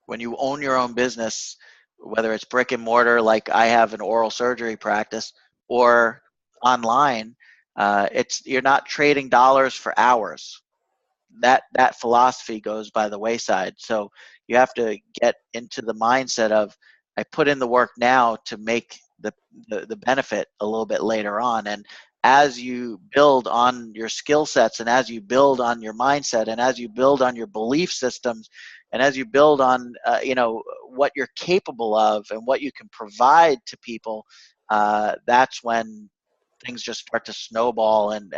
When you own your own business, whether it's brick and mortar, like I have an oral surgery practice, or online, you're not trading dollars for hours. That philosophy goes by the wayside. So you have to get into the mindset of, I put in the work now to make the benefit a little bit later on. And as you build on your skill sets, and as you build on your mindset, and as you build on your belief systems, and as you build on what you're capable of and what you can provide to people, that's when things just start to snowball and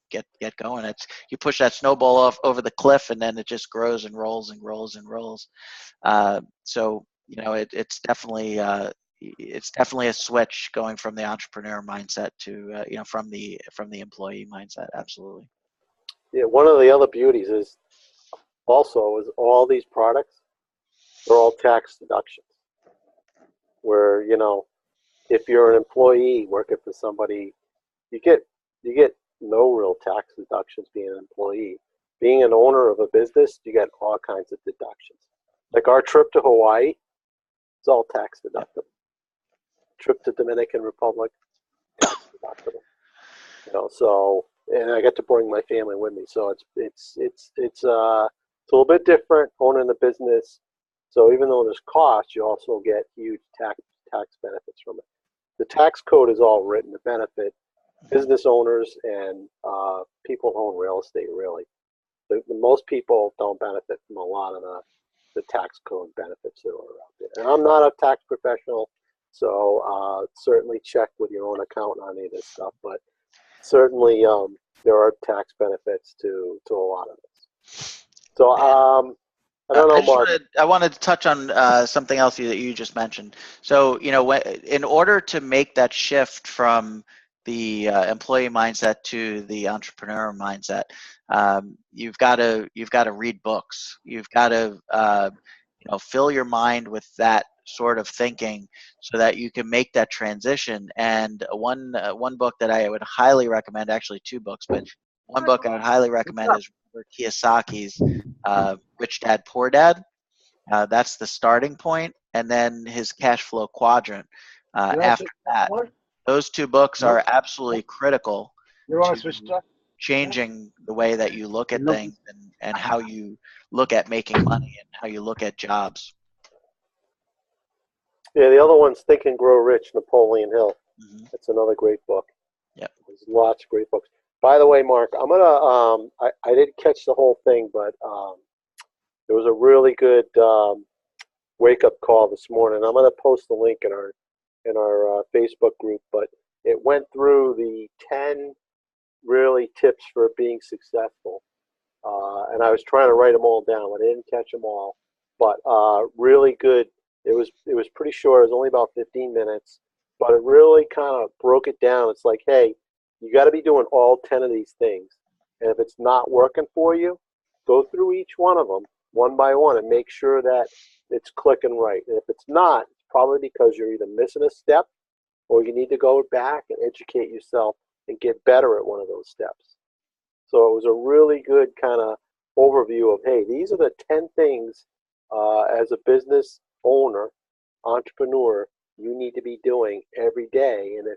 get going. It's, you push that snowball off over the cliff, and then it just grows and rolls and rolls and rolls. So it's definitely a switch going from the entrepreneur mindset to from the employee mindset. Absolutely. Yeah, one of the other beauties is all these products, they're all tax deductions. Where if you're an employee working for somebody, you get no real tax deductions being an employee. Being an owner of a business, you get all kinds of deductions. Like our trip to Hawaii, it's all tax deductible. Trip to Dominican Republic, tax deductible. So, and I get to bring my family with me. So it's a little bit different owning a business. So even though there's cost, you also get huge tax benefits from it. The tax code is all written to benefit business owners and people who own real estate, really. The most people don't benefit from a lot of the tax code benefits that are out there. And I'm not a tax professional, so certainly check with your own accountant on any of this stuff. But certainly there are tax benefits to a lot of this. So I don't know, Mark. I wanted to touch on something else that you just mentioned. So, in order to make that shift from the employee mindset to the entrepreneur mindset, you've got to read books. You've got to fill your mind with that sort of thinking so that you can make that transition. And one book that I would highly recommend, actually two books, but one book I would highly recommend is Robert Kiyosaki's Rich Dad Poor Dad. That's the starting point, and then his Cash Flow Quadrant after that. Those two books are absolutely critical to changing the way that you look at things and how you look at making money and how you look at jobs. Yeah, the other one's Think and Grow Rich, Napoleon Hill. Mm-hmm. That's another great book. Yep. There's lots of great books. By the way, Mark, I'm gonna I didn't catch the whole thing, but there was a really good wake up call this morning. I'm gonna post the link in our Facebook group, but it went through the 10 really tips for being successful, and I was trying to write them all down, but I didn't catch them all. But really good. It was pretty short. It was only about 15 minutes, but it really kind of broke it down. It's like, hey, you got to be doing all 10 of these things, and if it's not working for you, go through each one of them one by one and make sure that it's clicking right. And if it's not, it's probably because you're either missing a step or you need to go back and educate yourself and get better at one of those steps. So it was a really good kind of overview of, hey, these are the 10 things as a business owner, entrepreneur, you need to be doing every day. And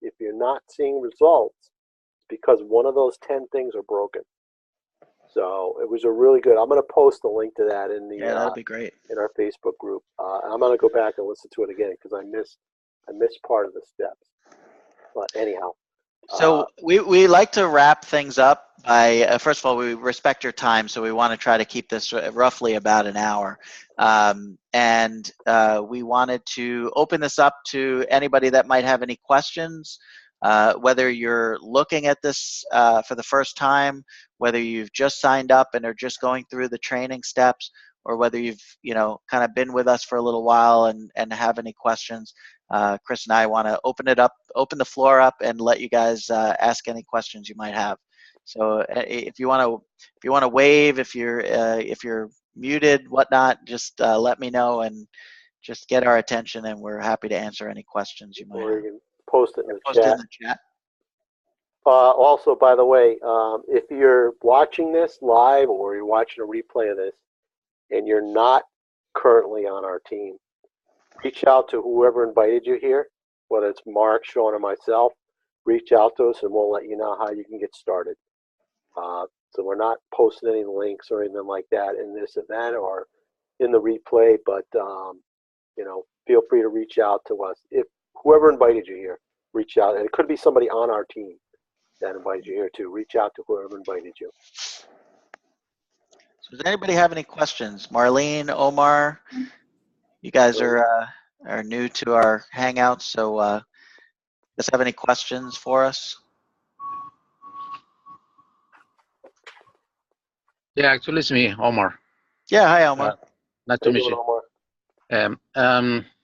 if you're not seeing results, it's because one of those 10 things are broken. So it was a really good. I'm going to post a link to that in the Yeah, that'd be great. in our Facebook group. I'm going to go back and listen to it again because I missed part of the steps. But anyhow, So we like to wrap things up by, first of all, we respect your time, so we want to try to keep this roughly about an hour. We wanted to open this up to anybody that might have any questions, whether you're looking at this for the first time, whether you've just signed up and are just going through the training steps, or whether you've kind of been with us for a little while and have any questions. Chris and I want to open the floor up and let you guys ask any questions you might have. So if you want to wave, if you're muted, whatnot, just let me know and just get our attention, and we're happy to answer any questions you might or have. you can post it in the Post it chat. in the chat. Also, by the way, if you're watching this live or you're watching a replay of this and you're not currently on our team, reach out to whoever invited you here, whether it's Mark, Sean, or myself. Reach out to us and we'll let you know how you can get started. So we're not posting any links or anything like that in this event or in the replay, but feel free to reach out to us. If whoever invited you here, reach out. And it could be somebody on our team that invited you here too. Reach out to whoever invited you. So does anybody have any questions? Marlene, Omar, you guys are new to our Hangouts, so does have any questions for us? Yeah, actually, it's me, Omar. Yeah, hi, Omar. Nice to meet you. Omar?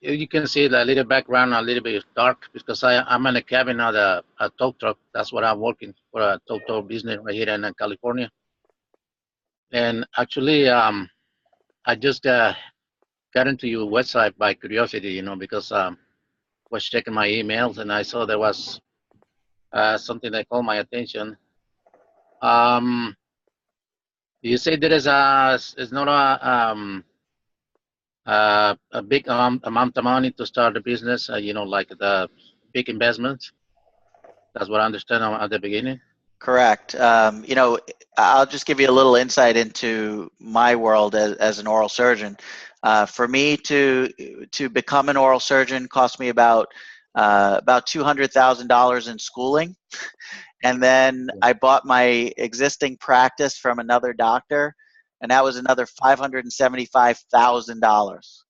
You can see the little background a little bit dark because I'm in a cabin at a tow truck. That's what I'm working for, a tow truck business right here in California. And actually, I just got into your website by curiosity, because was checking my emails and I saw there was something that caught my attention. You say there is it's not a big amount of money to start a business, like the big investments. That's what I understand at the beginning. Correct. I'll just give you a little insight into my world as an oral surgeon. For me to become an oral surgeon cost me about $200,000 in schooling. And then I bought my existing practice from another doctor, and that was another $575,000.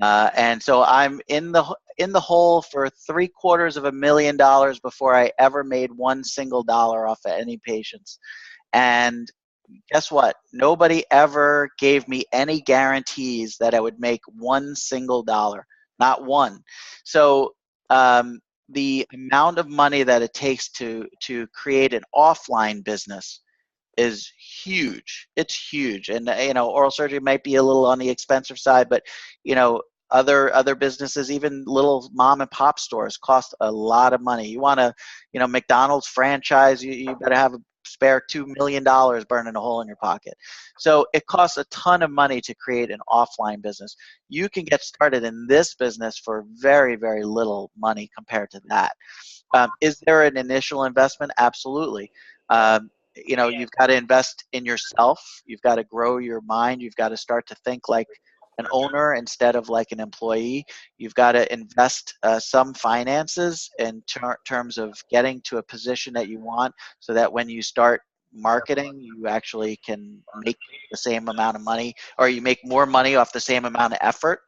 And so I'm in the hole for $750,000 before I ever made one single dollar off of any patients. And guess what? Nobody ever gave me any guarantees that I would make one single dollar, not one. So the amount of money that it takes to create an offline business is huge. It's huge. And oral surgery might be a little on the expensive side, but other businesses, even little mom and pop stores, cost a lot of money. You want to McDonald's franchise, you better have a spare $2 million burning a hole in your pocket. So it costs a ton of money to create an offline business. You can get started in this business for very, very little money compared to that. Is there an initial investment? Absolutely. You've got to invest in yourself. You've got to grow your mind. You've got to start to think like an owner instead of like an employee. You've got to invest some finances in terms of getting to a position that you want, so that when you start marketing, you actually can make the same amount of money, or you make more money off the same amount of effort.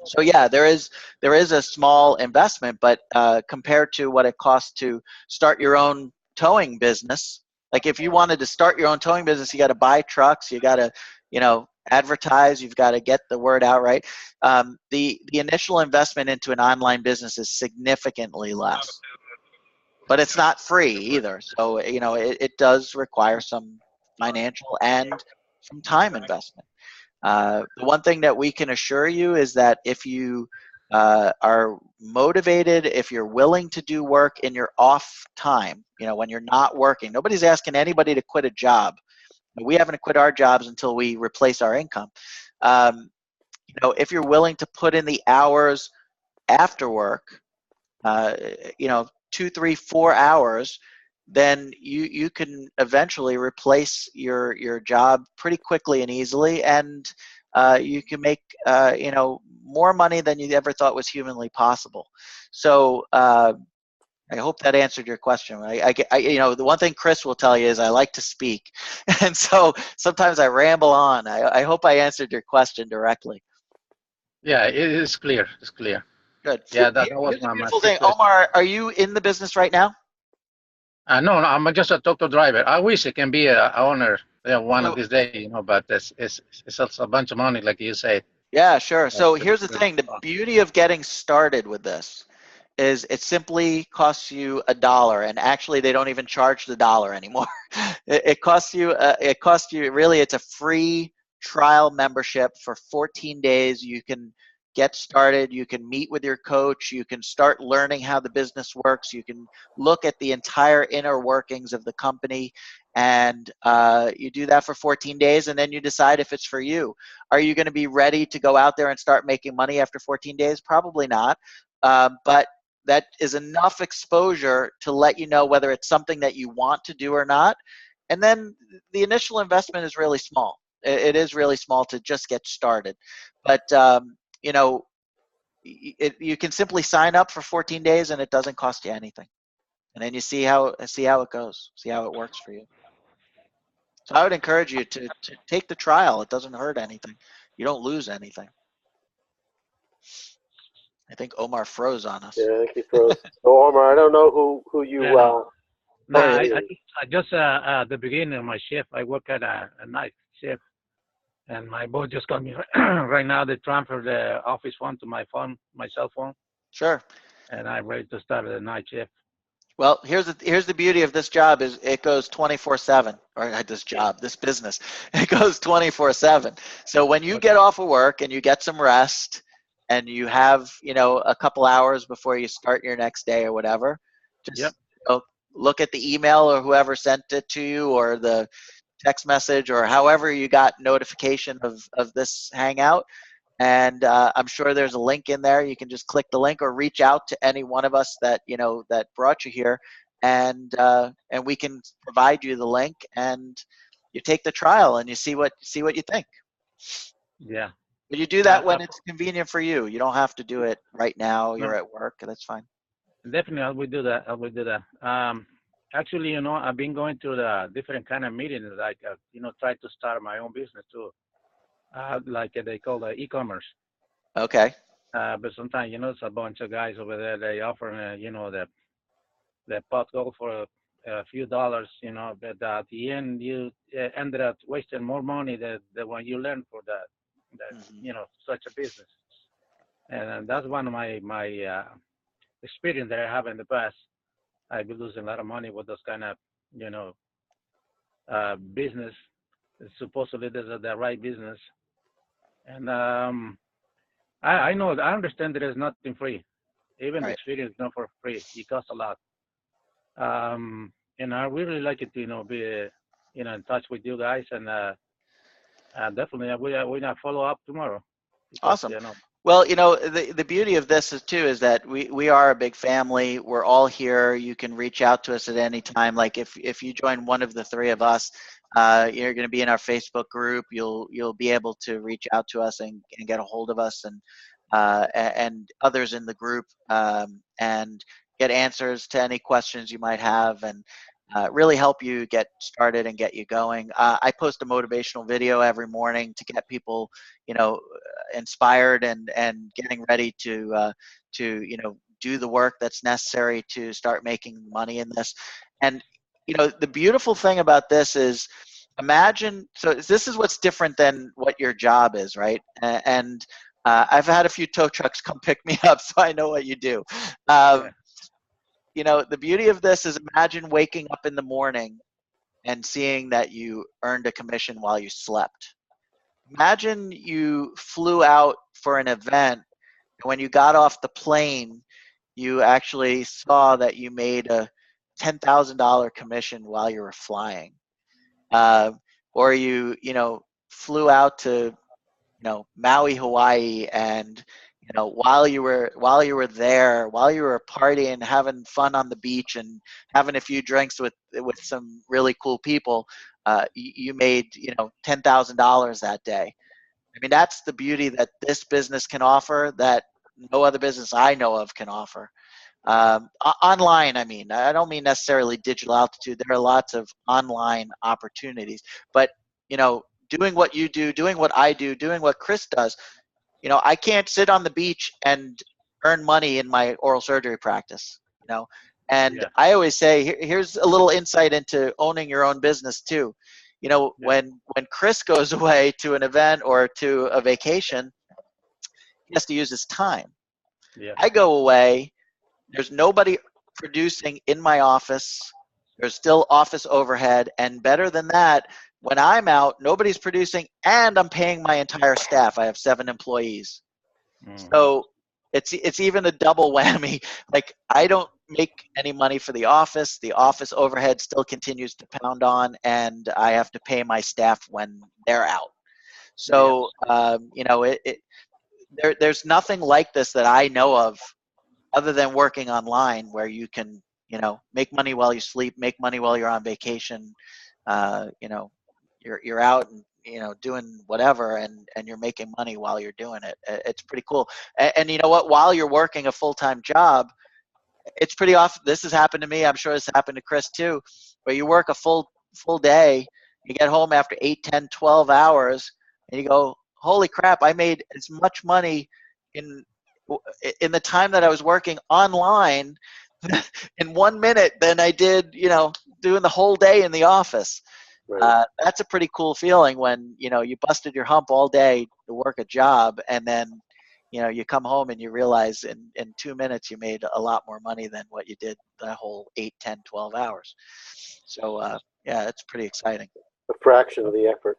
So yeah, there is a small investment, but compared to what it costs to start your own towing business, like if you wanted to start your own towing business, you got to buy trucks, you got to, advertise, you've got to get the word out, right? The initial investment into an online business is significantly less, but it's not free either. So it does require some financial and some time investment. The one thing that we can assure you is that if you are motivated, if you're willing to do work in your off time, when you're not working, nobody's asking anybody to quit a job. We haven't quit our jobs until we replace our income. If you're willing to put in the hours after work, 2, 3, 4 hours, then you can eventually replace your job pretty quickly and easily, and you can make more money than you ever thought was humanly possible. So I hope that answered your question. The one thing Chris will tell you is I like to speak, and so sometimes I ramble on. I hope I answered your question directly. Yeah, it is clear. It's clear. Good. Yeah, that was Here's the my beautiful quick thing, question. Omar. Are you in the business right now? No, I'm just a total driver. I wish it can be a owner one of these days, but it's a bunch of money, like you said. Yeah, sure. So here's the thing. The beauty of getting started with this is it simply costs you $1, and actually they don't even charge the dollar anymore. It costs you really, it's a free trial membership for 14 days. You can get started, you can meet with your coach, you can start learning how the business works, you can look at the entire inner workings of the company, and you do that for 14 days, and then you decide if it's for you. Are you going to be ready to go out there and start making money after 14 days? Probably not. But that is enough exposure to let you know whether it's something that you want to do or not. And then the initial investment is really small. It is really small to just get started. But, you can simply sign up for 14 days and it doesn't cost you anything. And then you see how it goes, see how it works for you. So I would encourage you to take the trial. It doesn't hurt anything. You don't lose anything. I think Omar froze on us. Yeah, I think he froze. So Omar, I don't know who you. No, Oh, yeah. I just at the beginning of my shift, I work at a night shift, and my boss just called me right now. They transferred the office phone to my cell phone. Sure. And I'm ready to start the night shift. Well, here's the beauty of this job is it goes 24/7, or this business, it goes 24/7. So when you get off of work and you get some rest and you have, a couple hours before you start your next day or whatever, just look at the email or whoever sent it to you, or the text message, or however you got notification of this hangout. And I'm sure there's a link in there. You can just click the link or reach out to any one of us that that brought you here, and we can provide you the link, and you take the trial and you see what you think. Yeah. But you do that when it's convenient for you. You don't have to do it right now. You're at work. That's fine. Definitely, I will do that. Actually, I've been going to the different kind of meetings, like try to start my own business too. Like they call the e-commerce. Okay. But sometimes, it's a bunch of guys over there. They offer, the pot gold for a few dollars, but at the end, you ended up wasting more money than when you learn for that, such a business. And that's one of my experience that I have in the past. I've been losing a lot of money with those kind of, business. Supposedly, this is the right business. And I understand there is nothing free. Even the experience is not for free. It costs a lot. And I really like it to, be, in touch with you guys. And definitely, we're not follow up tomorrow. Because, awesome. Well, the beauty of this is that we are a big family. We're all here. You can reach out to us at any time. Like if you join one of the three of us, you're going to be in our Facebook group. You'll be able to reach out to us and get a hold of us, and others in the group, and get answers to any questions you might have, and really help you get started and get you going. I post a motivational video every morning to get people, inspired and getting ready to do the work that's necessary to start making money in this. And the beautiful thing about this is, imagine, so this is what's different than what your job is, right? And I've had a few tow trucks come pick me up, so I know what you do. The beauty of this is, imagine waking up in the morning and seeing that you earned a commission while you slept. Imagine you flew out for an event, and when you got off the plane, you actually saw that you made a $10,000 commission while you were flying. or you know, flew out to, Maui, Hawaii, and while you were there, while you were partying, having fun on the beach, and having a few drinks with some really cool people, you made $10,000 that day. I mean, that's the beauty that this business can offer that no other business I know of can offer. Online, I mean, I don't mean necessarily digital altitude. There are lots of online opportunities, but doing what you do, doing what I do, doing what Chris does, I can't sit on the beach and earn money in my oral surgery practice, and Yeah. I always say, here's a little insight into owning your own business too. Yeah. When Chris goes away to an event or to a vacation, he has to use his time. Yeah. I go away, there's nobody producing in my office. There's still office overhead. And better than that, when I'm out, nobody's producing and I'm paying my entire staff. I have 7 employees. Mm-hmm. So it's even a double whammy. Like, I don't make any money for the office. The office overhead still continues to pound on, and I have to pay my staff when they're out. Yeah. So, there's nothing like this that I know of other than working online, where you can, make money while you sleep, make money while you're on vacation. uh, you know you're out and doing whatever, and you're making money while you're doing it. It's pretty cool. And you know what, while you're working a full-time job, it's pretty often, this has happened to me, I'm sure this happened to Chris too, where you work a full day, you get home after 8, 10, 12 hours, and you go, holy crap, I made as much money in in the time that I was working online in 1 minute than I did, doing the whole day in the office. Right. That's a pretty cool feeling when you busted your hump all day to work a job, and then you come home and you realize in 2 minutes you made a lot more money than what you did the whole 8, 10, 12 hours. So yeah, it's pretty exciting. A fraction of the effort.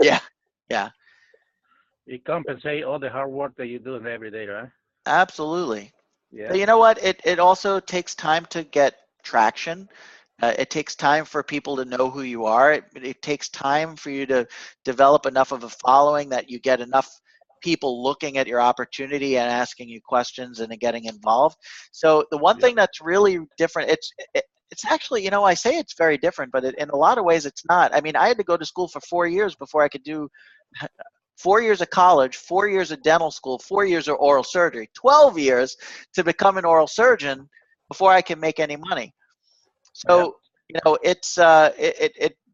Yeah, yeah, You compensate all the hard work that you do every day, right? absolutely. Yeah. But you know what? It also takes time to get traction. It takes time for people to know who you are. It takes time for you to develop enough of a following that you get enough people looking at your opportunity and asking you questions and getting involved. So the one Yeah. thing that's really different, it's actually, I say it's very different, but in a lot of ways it's not. I mean, I had to go to school for 4 years before I could do 4 years of college, 4 years of dental school, 4 years of oral surgery, 12 years to become an oral surgeon before I can make any money. Yeah. So, it's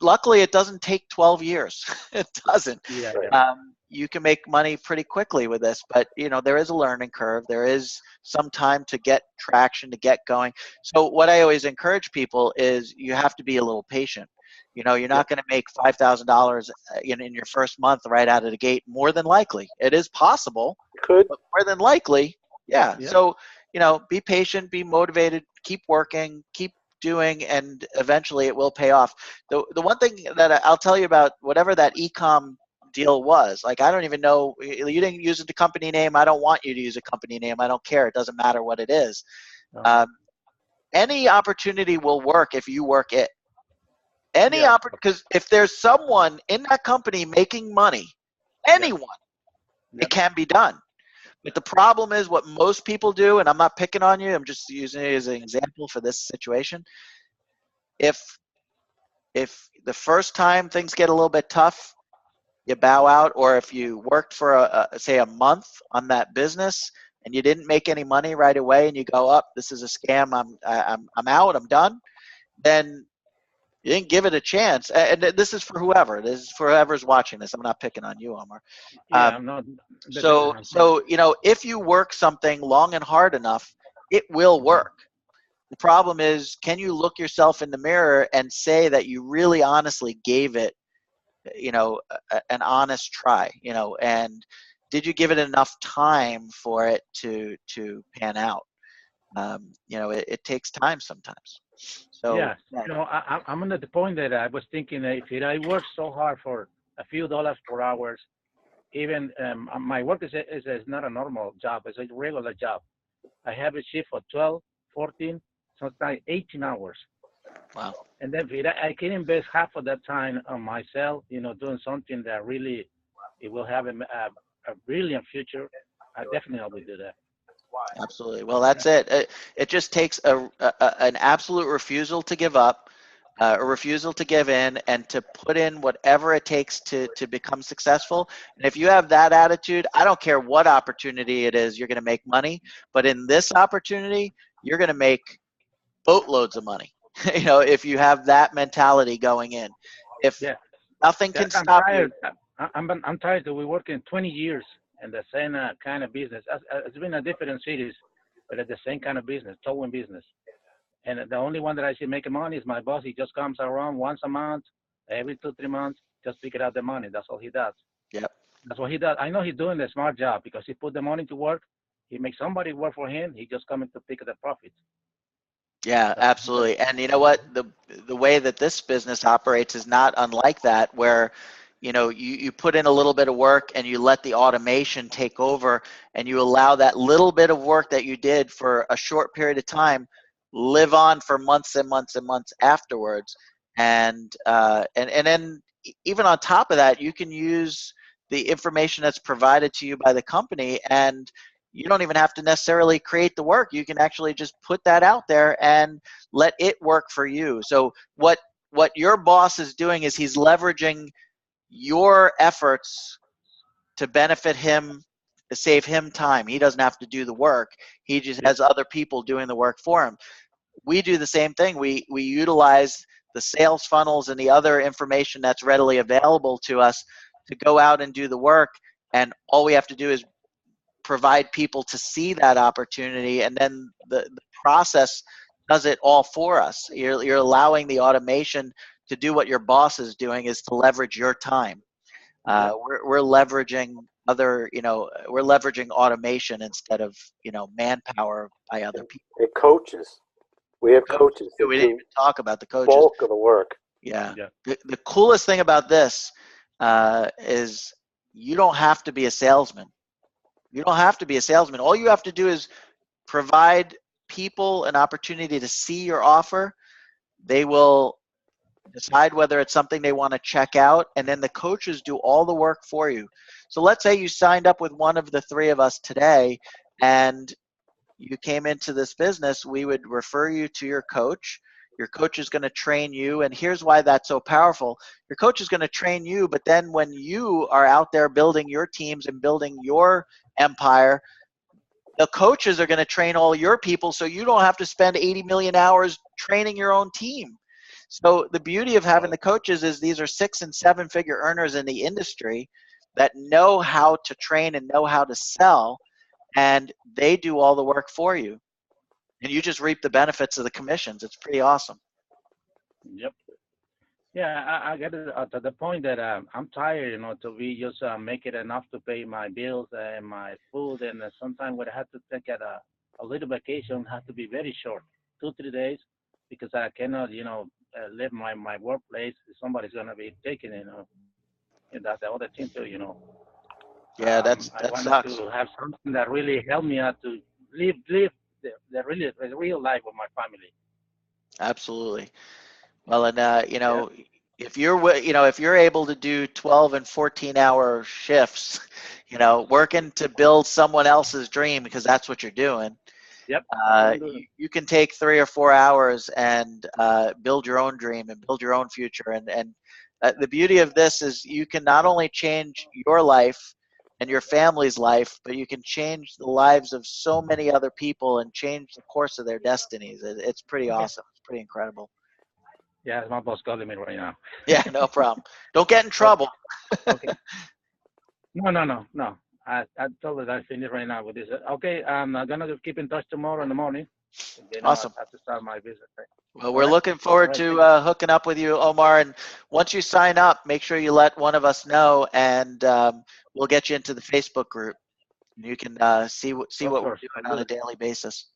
luckily it doesn't take 12 years. It doesn't. Yeah. Right. Yeah. You can make money pretty quickly with this, but there is a learning curve. There is some time to get traction, to get going. So what I always encourage people is you have to be a little patient. You're not going to make $5,000 in your first month right out of the gate. More than likely, it is possible, Could. but more than likely, yeah. Yeah. So be patient, be motivated, keep working, keep doing, and eventually it will pay off. The one thing that I'll tell you about, whatever that e-com deal was, like, I don't even know, you didn't use the company name. I don't want you to use a company name. I don't care. It doesn't matter what it is. Uh-huh. Any opportunity will work if you work it. Any Yeah. opportunity, because if there's someone in that company making money, anyone, it Yep. can be done. But the problem is, what most people do, and I'm not picking on you, I'm just using it as an example for this situation. If the first time things get a little bit tough, you bow out, or if you worked for say a month on that business and you didn't make any money right away, and you go, up, this is a scam, I'm out, I'm done, then you didn't give it a chance. And this is for whoever. This is for whoever's watching this. I'm not picking on you, Omar. Yeah. I'm not. So I'm saying. so if you work something long and hard enough, it will Mhm. work. The problem is, can you look yourself in the mirror and say that you really honestly gave it, an honest try, and did you give it enough time for it to pan out? It takes time sometimes. So Yeah. yeah, I'm at the point that I was thinking that if I work so hard for a few dollars per hour, even my work is not a normal job. It's a regular job. I have a shift for 12, 14, sometimes 18 hours. Wow. And then if I can invest half of that time on myself, doing something that really it will have a brilliant future. I definitely will do that. Absolutely. Well, that's it. It just takes an absolute refusal to give up, a refusal to give in, and to put in whatever it takes to become successful. And if you have that attitude, I don't care what opportunity it is, you're going to make money. But in this opportunity, you're going to make boatloads of money. If you have that mentality going in, if Yeah, nothing can I'm stop you. tired. I'm tired that we work in 20 years in the same kind of business. It's been a different cities, but at the same kind of business, towing business. And the only one that I see making money is my boss. He just comes around once a month, every 2, 3 months, just pick it out the money. That's all he does. Yep. That's what he does. I know he's doing a smart job because he put the money to work. He makes somebody work for him. He just coming to pick the profits. Yeah, That's absolutely. And you know what? The way that this business operates is not unlike that, where you put in a little bit of work and you let the automation take over, and you allow that little bit of work that you did for a short period of time live on for months and months and months afterwards. And then even on top of that, you can use the information that's provided to you by the company, and you don't even have to necessarily create the work. You can actually just put that out there and let it work for you. So what your boss is doing is he's leveraging your efforts to benefit him, to save him time. He doesn't have to do the work. He just Yep. has other people doing the work for him. We do the same thing. We utilize the sales funnels and the other information that's readily available to us to go out and do the work. And all we have to do is provide people to see that opportunity, and then the process does it all for us. You're allowing the automation to do what your boss is doing, is to leverage your time. Yep. We're leveraging we're leveraging automation instead of manpower by other people. And coaches. We have coaches We that didn't even do talk about the coaches. bulk of the work. Yeah. Yep. The coolest thing about this is you don't have to be a salesman. You don't have to be a salesman. All you have to do is provide people an opportunity to see your offer. They will decide whether it's something they want to check out, and then the coaches do all the work for you. So let's say you signed up with one of the three of us today, and you came into this business. We would refer you to your coach. Your coach is going to train you, and here's why that's so powerful. Your coach is going to train you, but then when you are out there building your teams and building your empire, the coaches are going to train all your people, so you don't have to spend 80 million hours training your own team. So the beauty of having the coaches is these are 6 and 7 figure earners in the industry that know how to train and know how to sell, and they do all the work for you, and you just reap the benefits of the commissions. It's pretty awesome. Yep. Yeah, I get it to the point that I'm tired, to be just make it enough to pay my bills and my food, and sometimes when I have to take a little vacation, have to be very short, 2, 3 days, because I cannot, leave my workplace. Somebody's gonna be taking it, and that's the other thing too. Yeah, I that wanted sucks. to have something that really helped me out to live the real life with my family. Absolutely. Well, and Yeah. if you're able to do 12 and 14-hour shifts, working to build someone else's dream, because that's what you're doing. Yep. That's what I'm doing. You can take 3 or 4 hours and build your own dream and build your own future. And the beauty of this is you can not only change your life and your family's life, but you can change the lives of so many other people and change the course of their destinies. It's pretty Okay. awesome. It's pretty incredible. Yeah, my boss calling me right now. Yeah, no problem. Don't get in Okay. trouble. Okay. No. I told her that I finished right now with this. Okay, I'm gonna keep in touch tomorrow in the morning. I Awesome. have to start my business. Right? Well, All we're right. looking All forward right. to Thank you. hooking up with you, Omar. And once you sign up, make sure you let one of us know, and we'll get you into the Facebook group. You can see Of what we're course, I'll doing do on a it. daily basis.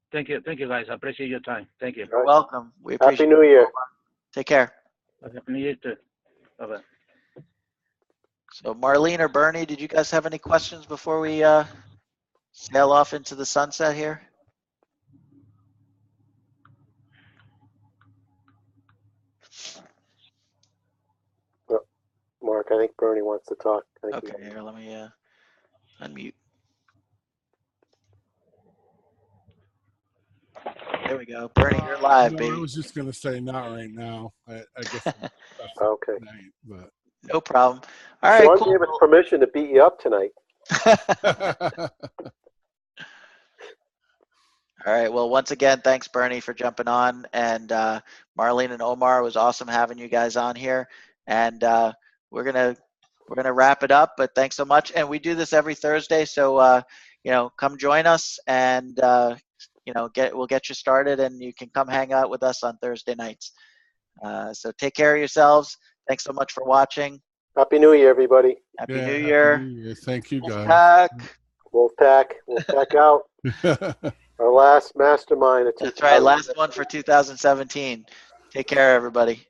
Thank you, guys. I appreciate your time. Thank you. You're welcome. We Happy appreciate New it, Year. Omar. Take care. Happy New Year too. Bye bye. So, Marlene or Bernie, did you guys have any questions before we sail off into the sunset here? work. I think Bernie wants to talk. I think Okay, here, let me unmute. There we go. Bernie, you're live, No, I baby. was just gonna say not right now. I guess I'm Okay. tonight, but No problem. All right, Sean cool. gave us permission to beat you up tonight. All right. Well, once again, thanks, Bernie, for jumping on. And Marlene and Omar, it was awesome having you guys on here. And we're gonna wrap it up. But thanks so much. And we do this every Thursday, so come join us, and we'll get you started, and you can come hang out with us on Thursday nights. So take care of yourselves. Thanks so much for watching. Happy New Year, everybody. Happy yeah, New Happy Year. New Year. Thank you, guys. Wolfpack out. Our last mastermind of 2000. That's right. Last one for 2017. Take care, everybody.